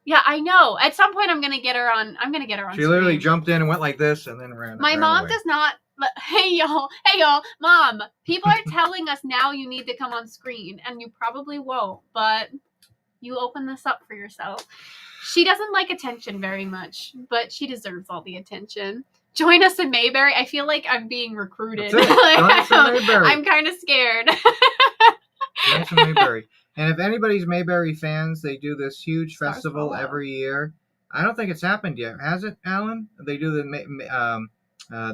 Speaker 2: Yeah, I know. At some point, I'm gonna get her on.
Speaker 3: She literally jumped in and went like this, and then ran.
Speaker 2: My mom
Speaker 3: away.
Speaker 2: does not. Hey y'all, Mom. People are telling us now you need to come on screen, and you probably won't. But you open this up for yourself. She doesn't like attention very much, but she deserves all the attention. Join us in Mayberry. I feel like I'm being recruited.
Speaker 3: Join us in Mayberry.
Speaker 2: I'm kind of scared.
Speaker 3: Join us in Mayberry. And if anybody's Mayberry fans, they do this huge festival every year. I don't think it's happened yet. Has it, Alan? They do the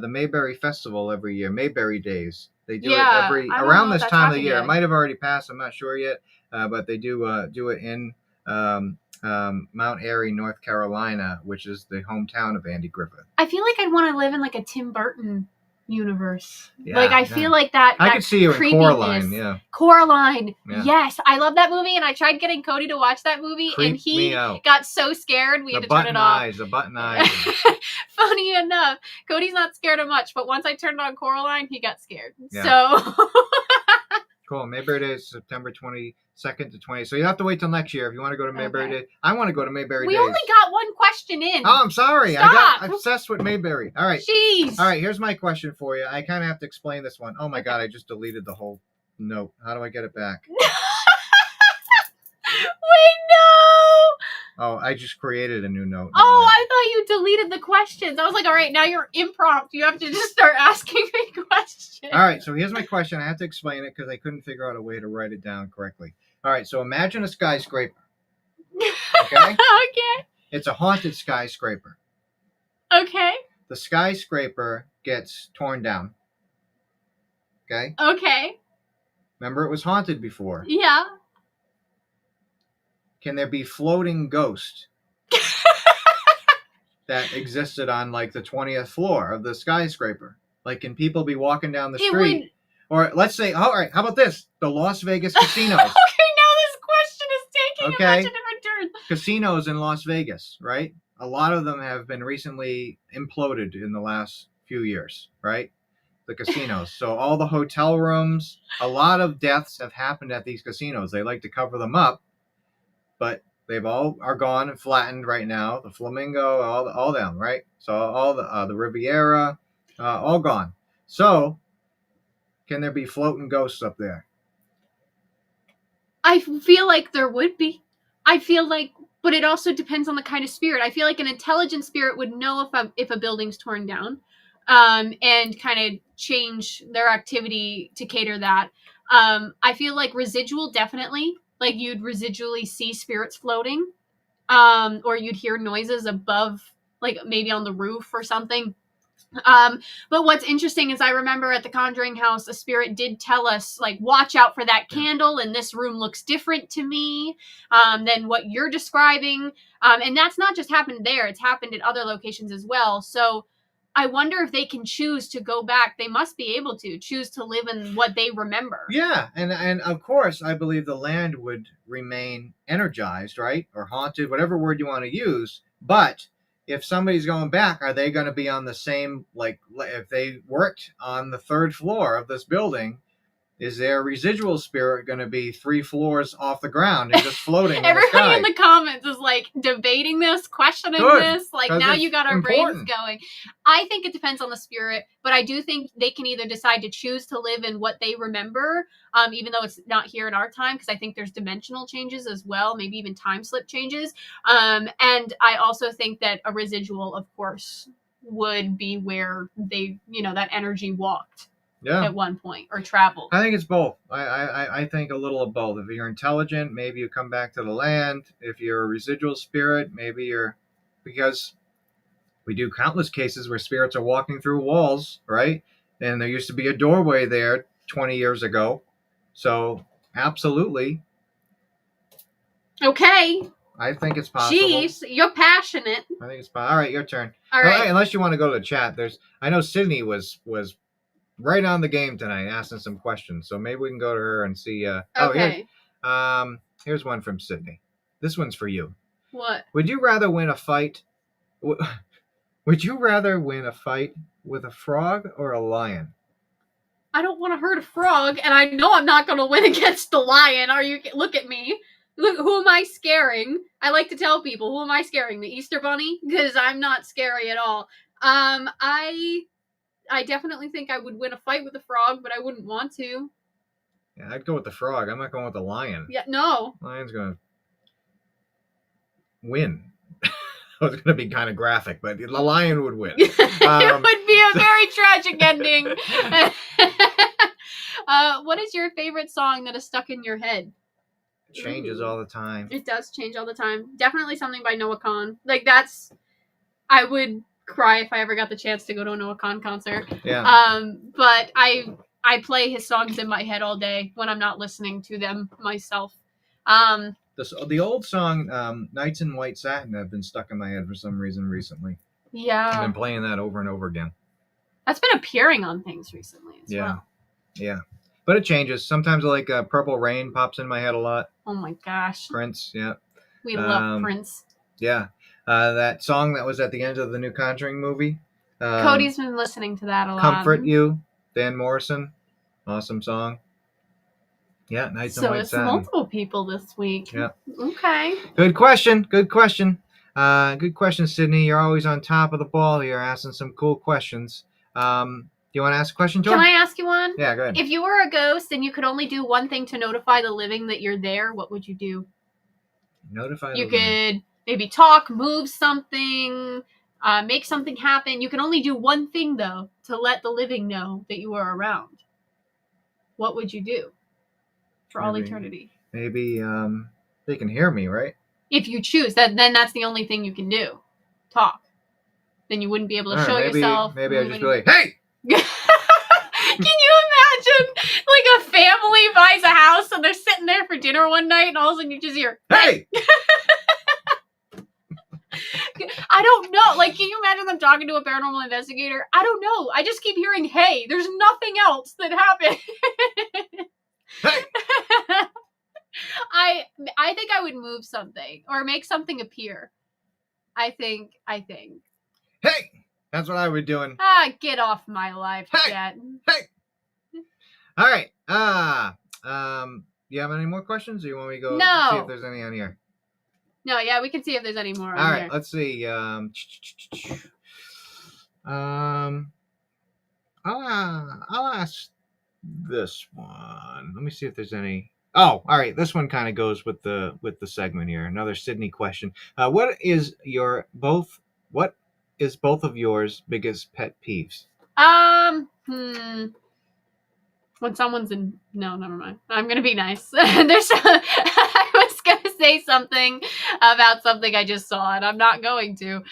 Speaker 3: Mayberry Festival every year, Mayberry Days. They do it around this time of the year. It might have already passed. I'm not sure yet. But they do it in Mount Airy, North Carolina, which is the hometown of Andy Griffith.
Speaker 2: I feel like I'd want to live in like a Tim Burton universe.
Speaker 3: Yeah,
Speaker 2: like I feel like that.
Speaker 3: I could see you in Coraline. Yeah,
Speaker 2: Coraline.
Speaker 3: Yeah.
Speaker 2: Yes, I love that movie, and I tried getting Cody to watch that movie, and he got so scared we had to turn it off.
Speaker 3: The button eyes.
Speaker 2: Funny enough, Cody's not scared of much, but once I turned on Coraline, he got scared.
Speaker 3: Yeah.
Speaker 2: So.
Speaker 3: Cool. Mayberry Day is September 22nd to 20th. So you have to wait till next year if you want to go to Mayberry Day. I want to go to Mayberry Days.
Speaker 2: We only got one question in.
Speaker 3: Oh, I'm sorry.
Speaker 2: Stop.
Speaker 3: I got obsessed with Mayberry. All right.
Speaker 2: Jeez.
Speaker 3: All right. Here's my question for you. I kind of have to explain this one. Oh my God. I just deleted the whole note. How do I get it back?
Speaker 2: Wait, no.
Speaker 3: Oh, I just created a new note.
Speaker 2: Oh, I thought you deleted the questions. I was like, all right, now you're impromptu. You have to just start asking me questions.
Speaker 3: All right, so here's my question. I have to explain it because I couldn't figure out a way to write it down correctly. All right, so imagine a skyscraper. Okay?
Speaker 2: Okay.
Speaker 3: It's a haunted skyscraper.
Speaker 2: Okay.
Speaker 3: The skyscraper gets torn down. Okay?
Speaker 2: Okay.
Speaker 3: Remember, it was haunted before.
Speaker 2: Yeah.
Speaker 3: Can there be floating ghosts that existed on like the 20th floor of the skyscraper? Like, can people be walking down the street? Or let's say, all right, how about this? The Las Vegas casinos.
Speaker 2: Okay, now this question is taking a bunch of different turns.
Speaker 3: Casinos in Las Vegas, right? A lot of them have been recently imploded in the last few years, right? The casinos. So all the hotel rooms, a lot of deaths have happened at these casinos. They like to cover them up, but they've all are gone and flattened right now. The Flamingo, all them, right? So all the Riviera, all gone. So can there be floating ghosts up there?
Speaker 2: I feel like there would be. I feel like, but it also depends on the kind of spirit. I feel like an intelligent spirit would know if a building's torn down, and kind of change their activity to cater that. I feel like residual, definitely. Like you'd residually see spirits floating, or you'd hear noises above, like maybe on the roof or something. But what's interesting is I remember at the Conjuring house, a spirit did tell us, like, watch out for that candle, and this room looks different to me than what you're describing. And that's not just happened there, it's happened at other locations as well. So I wonder if they can choose to go back. They must be able to choose to live in what they remember.
Speaker 3: Yeah, and of course, I believe the land would remain energized, right? Or haunted, whatever word you want to use. But if somebody's going back, are they going to be on the same, like, if they worked on the 3rd floor of this building, is their residual spirit going to be 3 floors off the ground and just floating in the
Speaker 2: Everybody
Speaker 3: sky?
Speaker 2: in the comments is like debating this, questioning
Speaker 3: Good,
Speaker 2: this. Like,
Speaker 3: 'cause
Speaker 2: now
Speaker 3: it's
Speaker 2: you got our
Speaker 3: important.
Speaker 2: brains going. I think it depends on the spirit, but I do think they can either decide to choose to live in what they remember, even though it's not here in our time, because I think there's dimensional changes as well, maybe even time slip changes. And I also think that a residual, of course, would be where they, that energy walked.
Speaker 3: Yeah.
Speaker 2: At one point, or traveled.
Speaker 3: I think it's both. I think a little of both. If you're intelligent, maybe you come back to the land. If you're a residual spirit, maybe because we do countless cases where spirits are walking through walls, right? And there used to be a doorway there 20 years ago. So absolutely.
Speaker 2: Okay.
Speaker 3: I think it's possible.
Speaker 2: Jeez, you're passionate.
Speaker 3: I think it's possible. All right, your turn.
Speaker 2: All right.
Speaker 3: Unless you want to go to the chat. I know Sydney was right on the game tonight, asking some questions. So maybe we can go to her and see.
Speaker 2: Okay.
Speaker 3: Here's one from Sydney. This one's for you.
Speaker 2: What?
Speaker 3: Would you rather win a fight? Would you rather win a fight with a frog or a lion?
Speaker 2: I don't want to hurt a frog, and I know I'm not going to win against the lion. Look at me. Look, who am I scaring? I like to tell people, who am I scaring? The Easter Bunny? Because I'm not scary at all. I definitely think I would win a fight with a frog, but I wouldn't want to.
Speaker 3: Yeah, I'd go with the frog. I'm not going with the lion.
Speaker 2: Yeah, no.
Speaker 3: Lion's going to win. It was going to be kind of graphic, but the lion would win.
Speaker 2: It would be a very tragic ending. What is your favorite song that is stuck in your head?
Speaker 3: It changes all the time.
Speaker 2: It does change all the time. Definitely something by Noah Kahan. I would cry if I ever got the chance to go to a Noah Kahan concert.
Speaker 3: Yeah.
Speaker 2: But I play his songs in my head all day when I'm not listening to them myself.
Speaker 3: The old song Nights in White Satin have been stuck in my head for some reason recently.
Speaker 2: Yeah.
Speaker 3: I've been playing that over and over again.
Speaker 2: That's been appearing on things recently as well.
Speaker 3: Yeah. But it changes. Sometimes like Purple Rain pops in my head a lot.
Speaker 2: Oh my gosh.
Speaker 3: Prince, yeah.
Speaker 2: We love Prince.
Speaker 3: Yeah. That song that was at the end of the new Conjuring movie.
Speaker 2: Cody's been listening to that a lot.
Speaker 3: Comfort You, Van Morrison. Awesome song. Yeah, Nights in White Satin.
Speaker 2: So it's multiple people this week.
Speaker 3: Yeah.
Speaker 2: Okay.
Speaker 3: Good question, Sydney. You're always on top of the ball here, asking some cool questions. Do you want to ask a question, Joel?
Speaker 2: Can I ask you one?
Speaker 3: Yeah, go ahead.
Speaker 2: If you were a ghost and you could only do one thing to notify the living that you're there, what would you do?
Speaker 3: Notify the
Speaker 2: You
Speaker 3: living.
Speaker 2: could maybe talk, move something, make something happen. You can only do one thing, though, to let the living know that you are around. What would you do for all eternity?
Speaker 3: Maybe they can hear me, right?
Speaker 2: If you choose, then that's the only thing you can do. Talk. Then you wouldn't be able to show yourself.
Speaker 3: Maybe I'd just be like, hey!
Speaker 2: Can you imagine, like, a family buys a house and they're sitting there for dinner one night and all of a sudden you just hear,
Speaker 3: hey!
Speaker 2: I don't know. Like, can you imagine them talking to a paranormal investigator? I don't know. I just keep hearing, hey. There's nothing else that happened.
Speaker 3: Hey!
Speaker 2: I think I would move something or make something appear. I think.
Speaker 3: Hey! That's what I would be doing.
Speaker 2: Get off my live chat.
Speaker 3: Hey! All right. You have any more questions, or you want me to go see if there's any on here?
Speaker 2: No, yeah, we can see if there's any more.
Speaker 3: All right, let's see. I'll ask this one. Let me see if there's any. Oh, all right. This one kind of goes with the segment here. Another Sydney question. What is both of yours biggest pet peeves?
Speaker 2: When someone's in... No, never mind. I'm gonna be nice. I was gonna say something about something I just saw, and I'm not going to.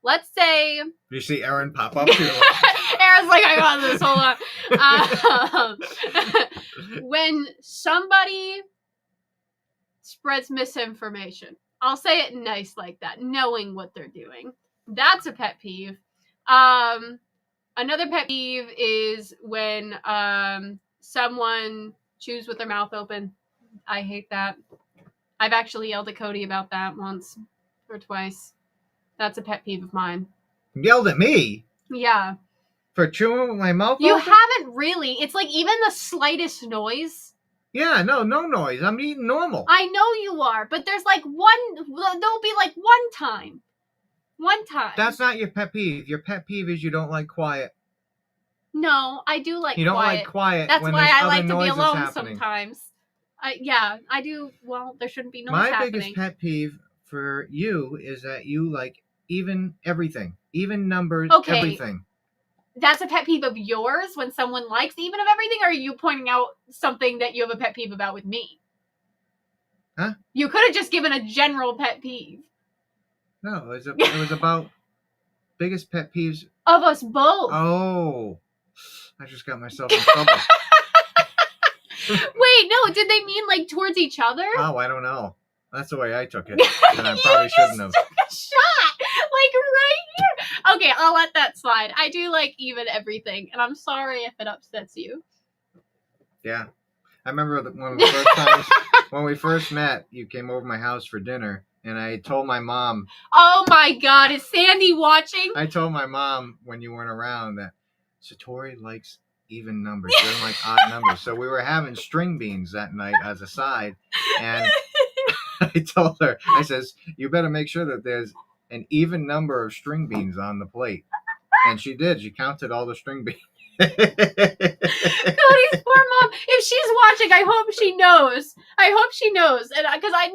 Speaker 2: Let's say
Speaker 3: You see Aaron pop up too.
Speaker 2: Aaron's like, I got this. Hold on. When somebody spreads misinformation, I'll say it nice like that, knowing what they're doing. That's a pet peeve. Another pet peeve is when someone chews with their mouth open. I hate that. I've actually yelled at Cody about that once or twice. That's a pet peeve of mine.
Speaker 3: Yelled at me?
Speaker 2: Yeah.
Speaker 3: For chewing with my mouth
Speaker 2: You
Speaker 3: open?
Speaker 2: haven't really. It's like even the slightest noise.
Speaker 3: Yeah, no noise. I'm eating normal.
Speaker 2: I know you are, but there's like there'll be like one time. One time.
Speaker 3: That's not your pet peeve. Your pet peeve is you don't like quiet.
Speaker 2: No, I do like
Speaker 3: You don't
Speaker 2: quiet.
Speaker 3: like quiet.
Speaker 2: That's
Speaker 3: when
Speaker 2: why
Speaker 3: there's
Speaker 2: I
Speaker 3: other
Speaker 2: like to be
Speaker 3: noises
Speaker 2: alone
Speaker 3: happening.
Speaker 2: sometimes. Yeah, I do. Well, there shouldn't be noise
Speaker 3: My
Speaker 2: happening.
Speaker 3: biggest pet peeve for you is that you like even everything, even numbers,
Speaker 2: Okay.
Speaker 3: everything.
Speaker 2: That's a pet peeve of yours when someone likes even of everything, or are you pointing out something that you have a pet peeve about with me?
Speaker 3: Huh?
Speaker 2: You could have just given a general pet peeve.
Speaker 3: No, it was about biggest pet peeves.
Speaker 2: Of us both.
Speaker 3: Oh, I just got myself in trouble.
Speaker 2: Wait, no, did they mean like towards each other?
Speaker 3: Oh, I don't know. That's the way I took it. And I
Speaker 2: You
Speaker 3: probably
Speaker 2: just
Speaker 3: shouldn't have.
Speaker 2: took a shot, like right here. Okay, I'll let that slide. I do like even everything, and I'm sorry if it upsets you.
Speaker 3: Yeah. I remember one of the first times when we first met, you came over to my house for dinner, and I told my mom.
Speaker 2: Oh my God, is Sandy watching?
Speaker 3: I told my mom when you weren't around that Satori likes even numbers. She doesn't like odd numbers. So we were having string beans that night as a side, and I told her, I says, you better make sure that there's an even number of string beans on the plate. And she did. She counted all the string beans.
Speaker 2: Cody's poor mom. If she's watching, I hope she knows. I hope she knows. And because I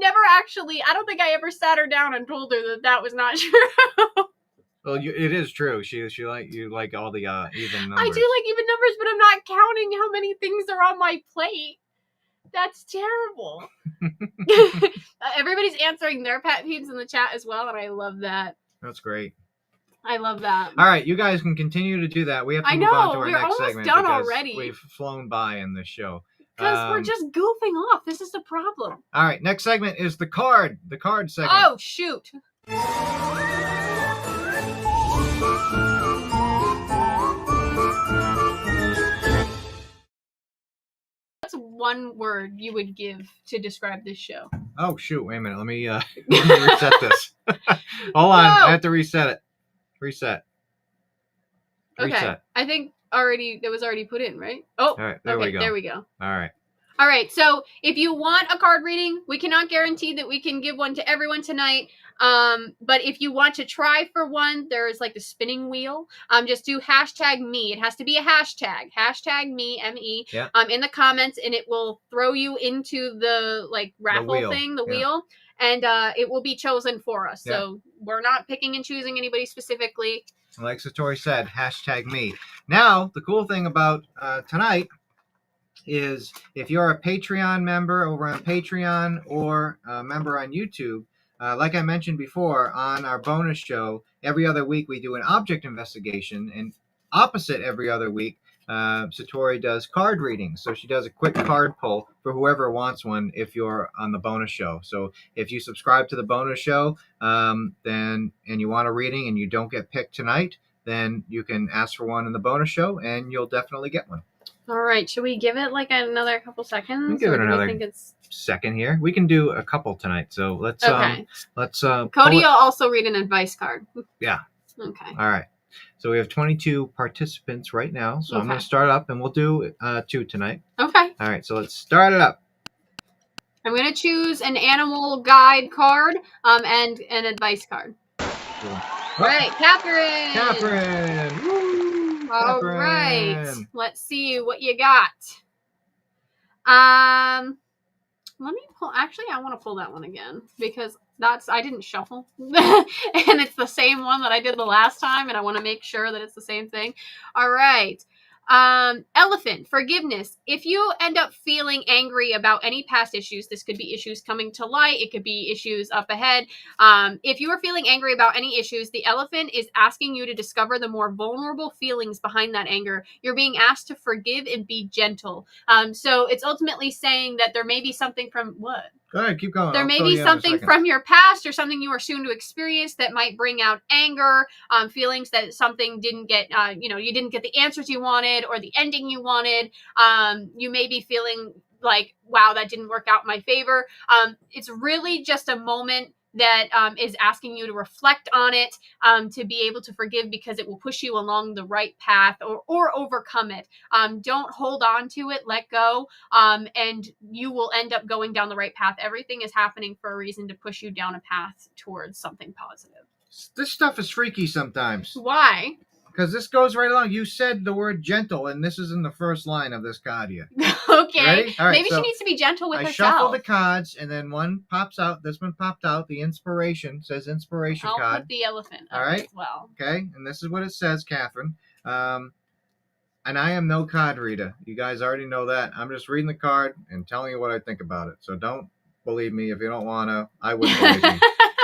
Speaker 2: don't think I ever sat her down and told her that was not true.
Speaker 3: Well, it is true. She you like all the even numbers.
Speaker 2: I do like even numbers, but I'm not counting how many things are on my plate. That's terrible. Everybody's answering their pet peeves in the chat as well, and I love that.
Speaker 3: That's great.
Speaker 2: I love that.
Speaker 3: All right, you guys can continue to do that. We have to move on to our next segment.
Speaker 2: Done
Speaker 3: because
Speaker 2: already.
Speaker 3: We've flown by in this show.
Speaker 2: Because we're just goofing off. This is the problem.
Speaker 3: All right, next segment is the card segment.
Speaker 2: Oh, shoot. What's one word you would give to describe this show?
Speaker 3: Oh, shoot. Wait a minute. Let me reset this. Hold on. I have to reset it. Reset.
Speaker 2: Okay. I think that was already put in, right? Oh,
Speaker 3: all right. There we go.
Speaker 2: There we go.
Speaker 3: All
Speaker 2: right. So if you want a card reading, we cannot guarantee that we can give one to everyone tonight. But if you want to try for one, there's like the spinning wheel. Just do #me. It has to be a hashtag. #me, M-E,
Speaker 3: yeah.
Speaker 2: In the comments, and it will throw you into the like raffle thing, the wheel. And it will be chosen for us.
Speaker 3: Yeah.
Speaker 2: So we're not picking and choosing anybody specifically.
Speaker 3: Like Satori said, #me. Now, the cool thing about tonight is if you're a Patreon member over on Patreon or a member on YouTube, like I mentioned before, on our bonus show, every other week we do an object investigation, and opposite every other week, Satori does card readings. So she does a quick card pull for whoever wants one if you're on the bonus show. So if you subscribe to the bonus show, and you want a reading and you don't get picked tonight, then you can ask for one in the bonus show and you'll definitely get one.
Speaker 2: All right. Should we give it like another couple seconds?
Speaker 3: We'll give it another second here. We can do a couple tonight. So let's
Speaker 2: Cody will also read an advice card.
Speaker 3: Yeah.
Speaker 2: Okay.
Speaker 3: All right. So we have 22 participants right now. So I'm going to start up and we'll do 2 tonight.
Speaker 2: Okay.
Speaker 3: All right. So let's start it up.
Speaker 2: I'm going to choose an animal guide card and an advice card.
Speaker 3: Cool.
Speaker 2: All right.
Speaker 3: Catherine. Woo!
Speaker 2: All right. Let's see what you got. Let me pull. Actually, I want to pull that one again because I didn't shuffle. And it's the same one that I did the last time, and I want to make sure that it's the same thing. All right. Elephant, forgiveness. If you end up feeling angry about any past issues, this could be issues coming to light, it could be issues up ahead. If you are feeling angry about any issues, the elephant is asking you to discover the more vulnerable feelings behind that anger. You're being asked to forgive and be gentle. So it's ultimately saying that there may be something from what?
Speaker 3: Go ahead, keep going.
Speaker 2: There may be something from your past or something you are soon to experience that might bring out anger, feelings that something didn't get, you didn't get the answers you wanted or the ending you wanted. You may be feeling like, wow, that didn't work out in my favor. It's really just a moment that is asking you to reflect on it, to be able to forgive, because it will push you along the right path or overcome it. Don't hold on to it, let go, and you will end up going down the right path. Everything is happening for a reason, to push you down a path towards something positive.
Speaker 3: This stuff is freaky sometimes.
Speaker 2: Why?
Speaker 3: Because this goes right along. You said the word gentle, and this is in the first line of this card here.
Speaker 2: Okay.
Speaker 3: Ready? All right,
Speaker 2: Maybe she needs to be gentle with
Speaker 3: I
Speaker 2: herself.
Speaker 3: shuffle the cards, and then one pops out. This one popped out. The inspiration says inspiration
Speaker 2: I'll
Speaker 3: card.
Speaker 2: put the elephant
Speaker 3: All right.
Speaker 2: as well.
Speaker 3: Okay, and this is what it says, Catherine. And I am no card reader. You guys already know that. I'm just reading the card and telling you what I think about it. So don't believe me if you don't want to. I wouldn't believe me.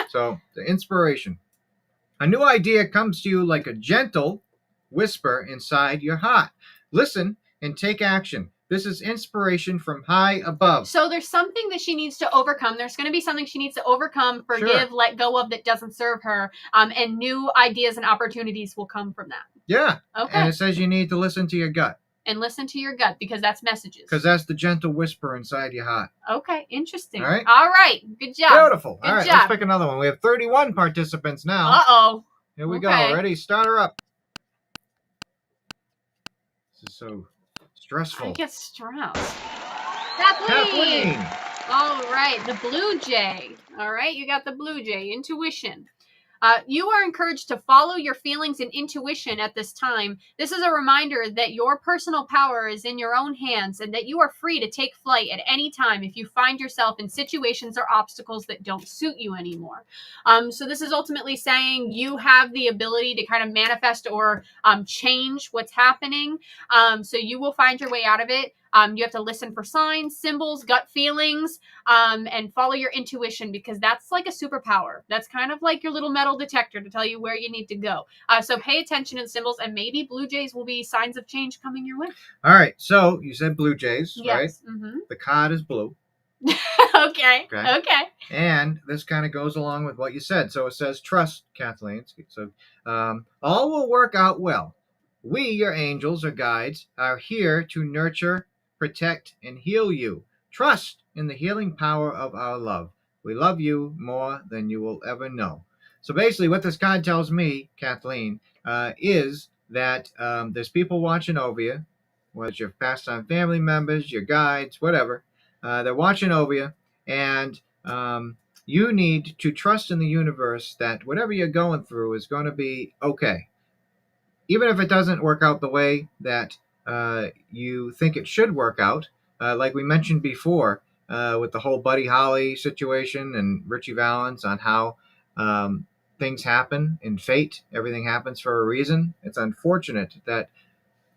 Speaker 3: So the inspiration. A new idea comes to you like a gentle whisper inside your heart. Listen and take action. This is inspiration from high above.
Speaker 2: So there's something that she needs to overcome. There's going to be something she needs to overcome, forgive,
Speaker 3: Sure.
Speaker 2: let go of, that doesn't serve her. And new ideas and opportunities will come from that.
Speaker 3: Yeah.
Speaker 2: Okay.
Speaker 3: And it says you need to listen to your gut.
Speaker 2: And listen to your gut, because that's messages.
Speaker 3: Because that's the gentle whisper inside your heart.
Speaker 2: Okay, interesting.
Speaker 3: All right.
Speaker 2: All right. Good job.
Speaker 3: Beautiful.
Speaker 2: Good
Speaker 3: All right,
Speaker 2: job.
Speaker 3: let's pick another one. We have 31 participants now.
Speaker 2: Uh-oh.
Speaker 3: Here we
Speaker 2: Okay.
Speaker 3: go. Ready? Start her up. This is so stressful.
Speaker 2: I get stressed. Kathleen. All right. The Blue Jay. All right. You got the Blue Jay. Intuition. You are encouraged to follow your feelings and intuition at this time. This is a reminder that your personal power is in your own hands, and that you are free to take flight at any time if you find yourself in situations or obstacles that don't suit you anymore. So this is ultimately saying you have the ability to kind of manifest or change what's happening. So you will find your way out of it. You have to listen for signs, symbols, gut feelings, and follow your intuition, because that's like a superpower. That's kind of like your little metal detector to tell you where you need to go. So pay attention to the symbols, and maybe Blue Jays will be signs of change coming your way.
Speaker 3: All right. So you said Blue Jays,
Speaker 2: Yes.
Speaker 3: right?
Speaker 2: Mm-hmm.
Speaker 3: The card is blue.
Speaker 2: Okay.
Speaker 3: And this kind of goes along with what you said. So it says trust, Kathleen. So all will work out well. We, your angels or guides, are here to nurture, protect, and heal you. Trust in the healing power of our love. We love you more than you will ever know. So basically what this card tells me, Kathleen, is that there's people watching over you, whether it's your past-time family members, your guides, whatever. They're watching over you, and you need to trust in the universe that whatever you're going through is going to be okay. Even if it doesn't work out the way that you think it should work out, like we mentioned before with the whole Buddy Holly situation and Richie Valens on how things happen in fate. Everything happens for a reason. It's unfortunate that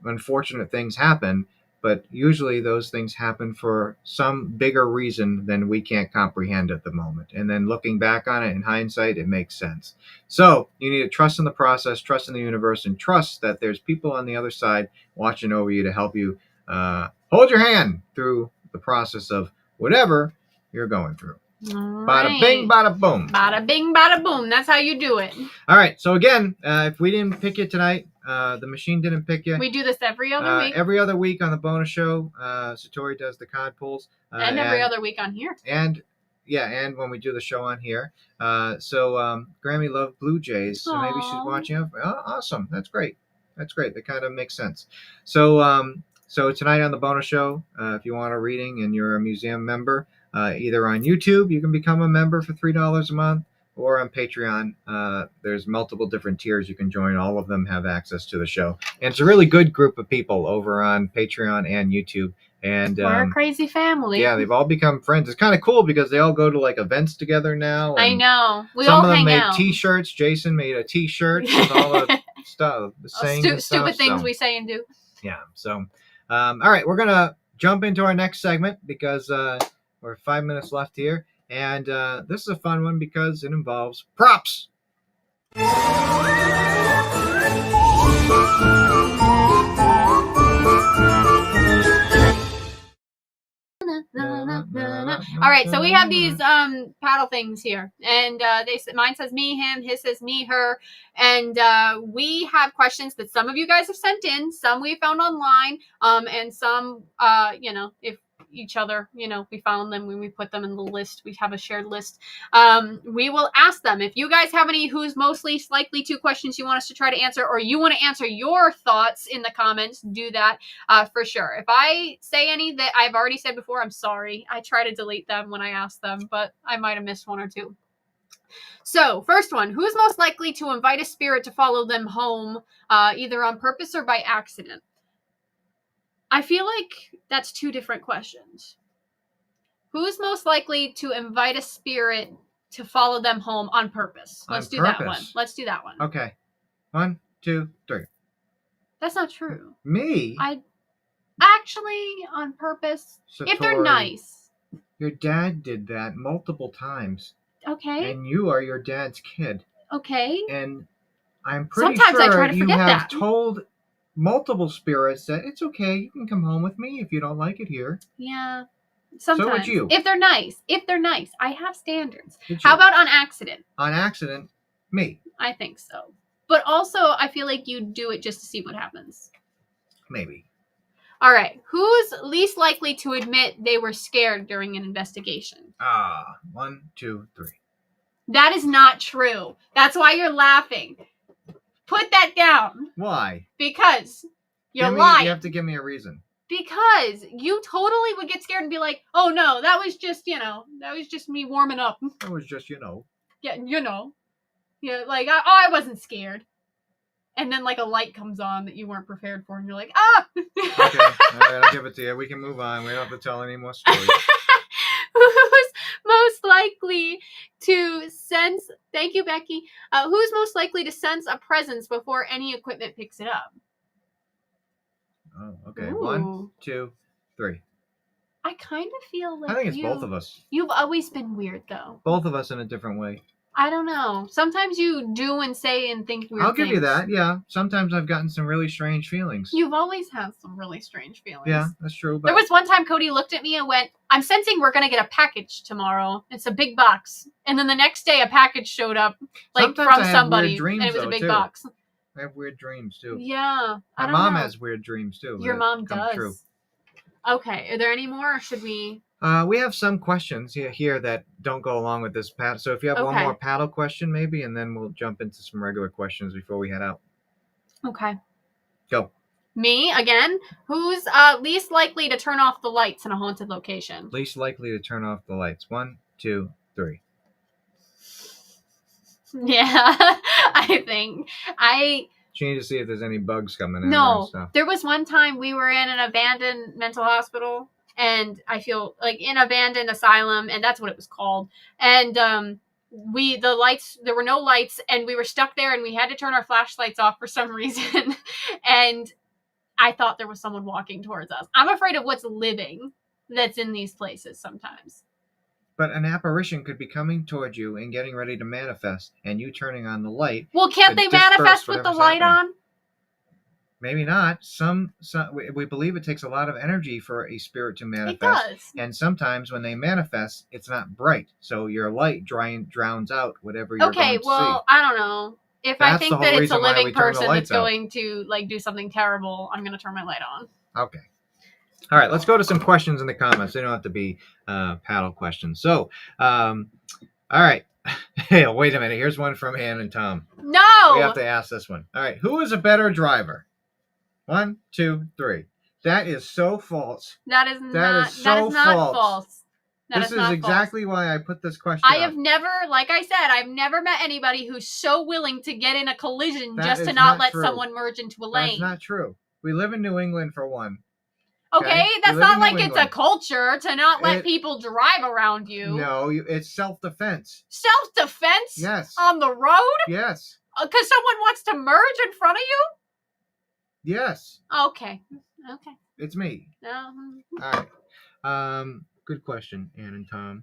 Speaker 3: unfortunate things happen, but usually those things happen for some bigger reason than we can't comprehend at the moment. And then looking back on it in hindsight, it makes sense. So you need to trust in the process, trust in the universe, and trust that there's people on the other side watching over you to help you hold your hand through the process of whatever you're going through.
Speaker 2: All
Speaker 3: Bada
Speaker 2: right.
Speaker 3: bing, bada boom.
Speaker 2: Bada bing, bada boom. That's how you do it.
Speaker 3: All right. So again, if we didn't pick you tonight, the machine didn't pick you.
Speaker 2: We do this every other week.
Speaker 3: Every other week on the bonus show, Satori does the card pulls.
Speaker 2: And every other week on here.
Speaker 3: And when we do the show on here. So Grammy loved Blue Jays, so maybe she's
Speaker 2: Aw.
Speaker 3: watching. Oh, awesome. That's great. That kind of makes sense. So so tonight on the bonus show, if you want a reading and you're a museum member, either on YouTube, you can become a member for $3 a month, or on Patreon. There's multiple different tiers you can join. All of them have access to the show. And it's a really good group of people over on Patreon and YouTube. And
Speaker 2: We're a crazy family.
Speaker 3: yeah, they've all become friends. It's kind of cool because they all go to like events together now.
Speaker 2: I
Speaker 3: and
Speaker 2: know. We
Speaker 3: some
Speaker 2: all
Speaker 3: of them
Speaker 2: hang
Speaker 3: made
Speaker 2: out.
Speaker 3: T-shirts. Jason made a T-shirt with all the stuff, the sayings and stuff,
Speaker 2: Stupid things
Speaker 3: so.
Speaker 2: we say and do.
Speaker 3: Yeah. So, all right, we're gonna jump into our next segment because we're 5 minutes left here, and this is a fun one because it involves props.
Speaker 2: All right, so we have these paddle things here, and mine says me, him, his says me, her, and we have questions that some of you guys have sent in, some we found online, and some if each other, we found them when we put them in the list. We have a shared list. We will ask them. If you guys have any who's most least likely to questions you want us to try to answer, or you want to answer your thoughts in the comments, do that for sure. If I say any that I've already said before, I'm sorry. I try to delete them when I ask them, but I might have missed one or two. So, first one, who's most likely to invite a spirit to follow them home, either on purpose or by accident? I feel like that's two different questions. Who's most likely to invite a spirit to follow them home on purpose? Let's do that one. Let's do that one.
Speaker 3: Okay. 1, 2, 3.
Speaker 2: That's not true.
Speaker 3: Me?
Speaker 2: I actually on purpose.
Speaker 3: Satori,
Speaker 2: if they're nice.
Speaker 3: Your dad did that multiple times.
Speaker 2: Okay.
Speaker 3: And you are your dad's kid.
Speaker 2: Okay.
Speaker 3: And I'm pretty
Speaker 2: Sometimes
Speaker 3: sure
Speaker 2: I try to
Speaker 3: you
Speaker 2: forget
Speaker 3: have
Speaker 2: that.
Speaker 3: told multiple spirits that it's okay, you can come home with me if you don't like it here.
Speaker 2: Yeah. Sometimes.
Speaker 3: So would you.
Speaker 2: If they're nice. I have standards.
Speaker 3: Did you?
Speaker 2: How about on accident?
Speaker 3: On accident, me.
Speaker 2: I think so. But also, I feel like you do it just to see what happens.
Speaker 3: Maybe.
Speaker 2: All right. Who's least likely to admit they were scared during an investigation?
Speaker 3: 1, 2, 3.
Speaker 2: That is not true. That's why you're laughing. Put that down.
Speaker 3: Why?
Speaker 2: Because you're lying.
Speaker 3: You have to give me a reason.
Speaker 2: Because you totally would get scared and be like, oh no, that was just me warming up.
Speaker 3: That was just,
Speaker 2: Yeah, Yeah, like, I wasn't scared. And then, like, a light comes on that you weren't prepared for, and you're like, ah!
Speaker 3: Okay, all right, I'll give it to you. We can move on. We don't have to tell any more stories.
Speaker 2: Who's most likely to sense... Thank you, Becky. Who's most likely to sense a presence before any equipment picks it up?
Speaker 3: Oh, okay.
Speaker 2: Ooh.
Speaker 3: 1, 2, 3.
Speaker 2: I kind of feel like
Speaker 3: I think it's both of us.
Speaker 2: You've always been weird, though.
Speaker 3: Both of us in a different way.
Speaker 2: I don't know. Sometimes you do and say and think weird
Speaker 3: I'll give you
Speaker 2: things.
Speaker 3: that, yeah. Sometimes I've gotten some really strange feelings.
Speaker 2: You've always had some really strange feelings.
Speaker 3: Yeah, that's true. But
Speaker 2: There was one time Cody looked at me and went, I'm sensing we're going to get a package tomorrow. It's a big box. And then the next day a package showed up like
Speaker 3: sometimes
Speaker 2: from
Speaker 3: I have
Speaker 2: somebody
Speaker 3: weird dreams,
Speaker 2: and it was a
Speaker 3: though,
Speaker 2: big
Speaker 3: too.
Speaker 2: box.
Speaker 3: I have weird dreams, too.
Speaker 2: Yeah.
Speaker 3: My mom has weird dreams, too.
Speaker 2: Your
Speaker 3: that
Speaker 2: mom
Speaker 3: come
Speaker 2: does.
Speaker 3: True.
Speaker 2: Okay. Are there any more or should we...
Speaker 3: We have some questions here that don't go along with this paddle. So if you have one more paddle question, maybe, and then we'll jump into some regular questions before we head out.
Speaker 2: Okay.
Speaker 3: Go.
Speaker 2: Me, again. Who's least likely to turn off the lights in a haunted location?
Speaker 3: Least likely to turn off the lights. 1, 2, 3.
Speaker 2: Yeah, I think.
Speaker 3: You need to see if there's any bugs coming in.
Speaker 2: No,
Speaker 3: and stuff.
Speaker 2: there was one time we were in an abandoned mental hospital, and I feel like in abandoned asylum, and that's what it was called. And there were no lights, and we were stuck there, and we had to turn our flashlights off for some reason. And I thought there was someone walking towards us. I'm afraid of what's living that's in these places sometimes.
Speaker 3: But an apparition could be coming towards you and getting ready to manifest, and you turning on the light.
Speaker 2: Well, can't they manifest with the light on?
Speaker 3: Maybe not. We believe it takes a lot of energy for a spirit to manifest.
Speaker 2: It does.
Speaker 3: And sometimes when they manifest, it's not bright. So your light drowns out whatever you're going to see.
Speaker 2: I don't know. If
Speaker 3: That's
Speaker 2: I think
Speaker 3: the whole
Speaker 2: that it's a
Speaker 3: reason why
Speaker 2: living
Speaker 3: we turn the
Speaker 2: person
Speaker 3: lights
Speaker 2: that's
Speaker 3: out.
Speaker 2: going to like do something terrible, I'm going to turn my light on.
Speaker 3: Okay. All right, let's go to some questions in the comments. They don't have to be paddle questions. So, all right. Hey, wait a minute. Here's one from Ann and Tom.
Speaker 2: No!
Speaker 3: We have to ask this one. All right. Who is a better driver? 1, 2, 3. That is so false.
Speaker 2: That is not false.
Speaker 3: This is exactly why I put this question
Speaker 2: I have never, like I said, I've never met anybody who's so willing to get in a collision just to not let someone merge into a lane.
Speaker 3: That's not true. We live in New England for one.
Speaker 2: Okay, that's not like it's a culture to not let people drive around you.
Speaker 3: No, it's self-defense.
Speaker 2: Self-defense?
Speaker 3: Yes.
Speaker 2: On the road?
Speaker 3: Yes.
Speaker 2: Because someone wants to merge in front of you?
Speaker 3: Yes,
Speaker 2: Okay.
Speaker 3: it's me. All right. Good question, Ann and Tom.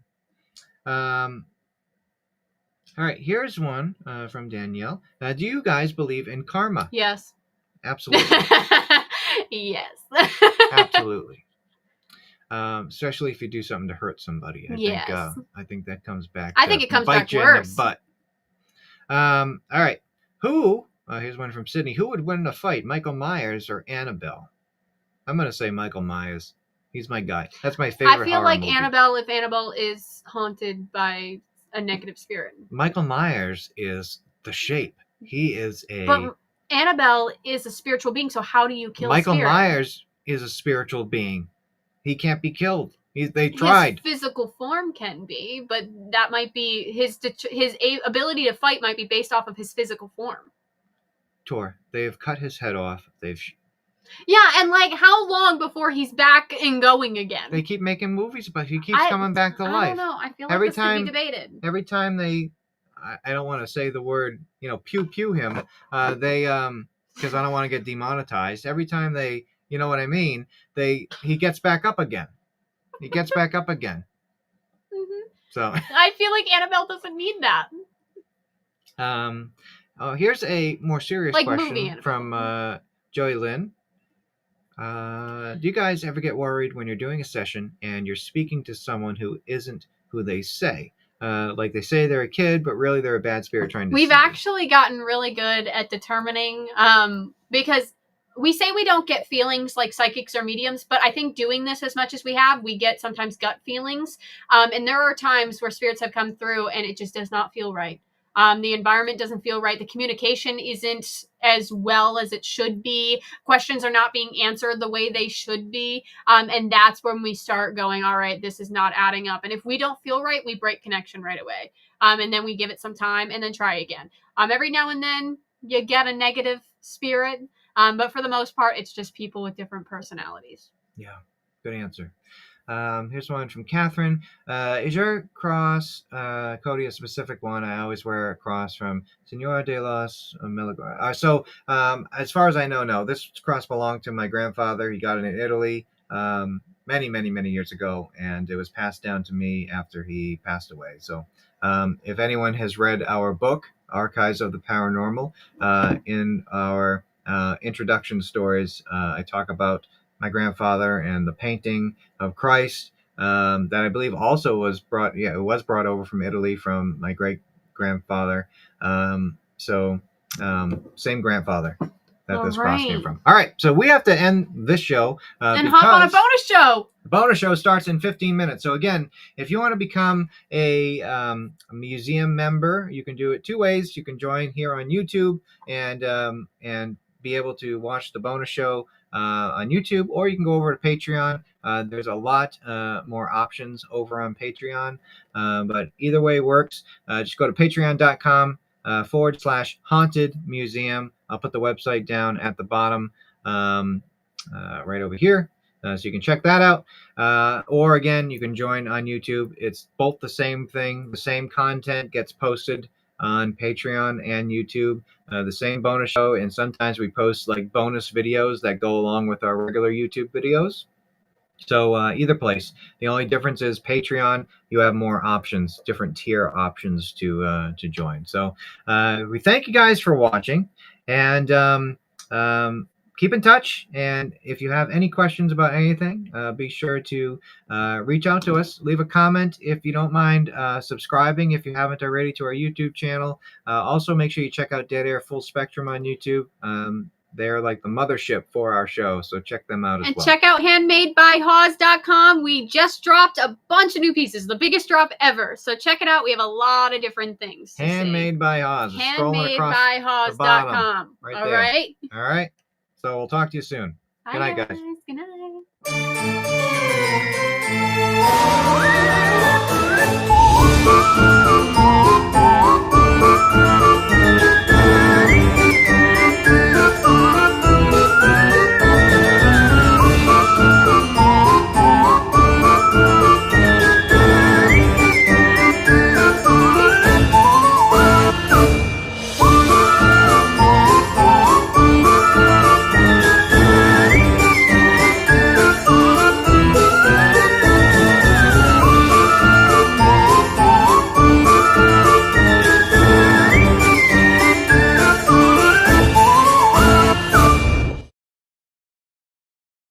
Speaker 3: All right, here's one from Danielle. Do you guys believe in karma?
Speaker 2: Yes.
Speaker 3: Absolutely.
Speaker 2: Yes.
Speaker 3: Absolutely. Especially if you do something to hurt somebody. I think that comes back.
Speaker 2: I think it comes back worse.
Speaker 3: In the butt. All right. Here's one from Sydney. Who would win in a fight, Michael Myers or Annabelle? I'm going to say Michael Myers. He's my guy. That's my favorite.
Speaker 2: I feel like movie. Annabelle, if Annabelle is haunted by a negative spirit.
Speaker 3: Michael Myers is the Shape. He is a...
Speaker 2: But Annabelle is a spiritual being, so how do you kill
Speaker 3: Michael
Speaker 2: spirit?
Speaker 3: Myers is a spiritual being. He can't be killed. They tried.
Speaker 2: His physical form can be, but that might be his ability to fight might be based off of his physical form.
Speaker 3: Tor, they've cut his head off.
Speaker 2: Yeah, and like how long before he's back and going again?
Speaker 3: They keep making movies, but he keeps coming back to life.
Speaker 2: I don't know. I feel like this could be debated.
Speaker 3: Every time I don't want to say the word, pew pew him. Because I don't want to get demonetized. Every time they, you know what I mean? He gets back up again. He gets back up again.
Speaker 2: Mm-hmm.
Speaker 3: So
Speaker 2: I feel like Annabelle doesn't need that.
Speaker 3: Here's a more serious question from Joey Lynn. Do you guys ever get worried when you're doing a session and you're speaking to someone who isn't who they say? Like they say they're a kid, but really they're a bad spirit trying to...
Speaker 2: We've actually gotten really good at determining, because we say we don't get feelings like psychics or mediums, but I think doing this as much as we have, we get sometimes gut feelings. And there are times where spirits have come through and it just does not feel right. The environment doesn't feel right. The communication isn't as well as it should be. Questions are not being answered the way they should be. And that's when we start going, all right, this is not adding up. And if we don't feel right, we break connection right away. And then we give it some time and then try again. Every now and then you get a negative spirit. But for the most part, it's just people with different personalities.
Speaker 3: Yeah, good answer. Here's one from Catherine. Is your cross, Cody, a specific one? I always wear a cross from Senora de los Milagros. As far as I know, no. This cross belonged to my grandfather. He got it in Italy many, many, many years ago, and it was passed down to me after he passed away. So if anyone has read our book, Archives of the Paranormal, in our introduction stories, I talk about my grandfather and the painting of Christ that I believe also was brought over from Italy from my great grandfather. Same grandfather that this cross came from. All right, so we have to end this show
Speaker 2: and hop on a bonus show.
Speaker 3: The bonus show starts in 15 minutes. So again, if you want to become a museum member, you can do it two ways. You can join here on YouTube and be able to watch the bonus show on YouTube, or you can go over to Patreon. There's a lot more options over on Patreon, but either way works. Just go to patreon.com/haunted museum. I'll put the website down at the bottom right over here, so you can check that out. Or again, you can join on YouTube. It's both the same thing. The same content gets posted on Patreon and YouTube, the same bonus show, and sometimes we post like bonus videos that go along with our regular YouTube videos. So either place. The only difference is Patreon, you have more options, different tier options to join. So we thank you guys for watching, and keep in touch. And if you have any questions about anything, be sure to reach out to us. Leave a comment if you don't mind subscribing if you haven't already to our YouTube channel. Also, make sure you check out Dead Air Full Spectrum on YouTube. They're like the mothership for our show, so check them out as well.
Speaker 2: And check out handmadebyhaws.com. We just dropped a bunch of new pieces, the biggest drop ever. So check it out. We have a lot of different things.
Speaker 3: Handmade by Haws.
Speaker 2: Handmadebyhaws.com.
Speaker 3: Right
Speaker 2: All
Speaker 3: there.
Speaker 2: Right.
Speaker 3: All right. So we'll talk to you soon.
Speaker 2: Bye,
Speaker 3: Good night, guys.
Speaker 2: Good night.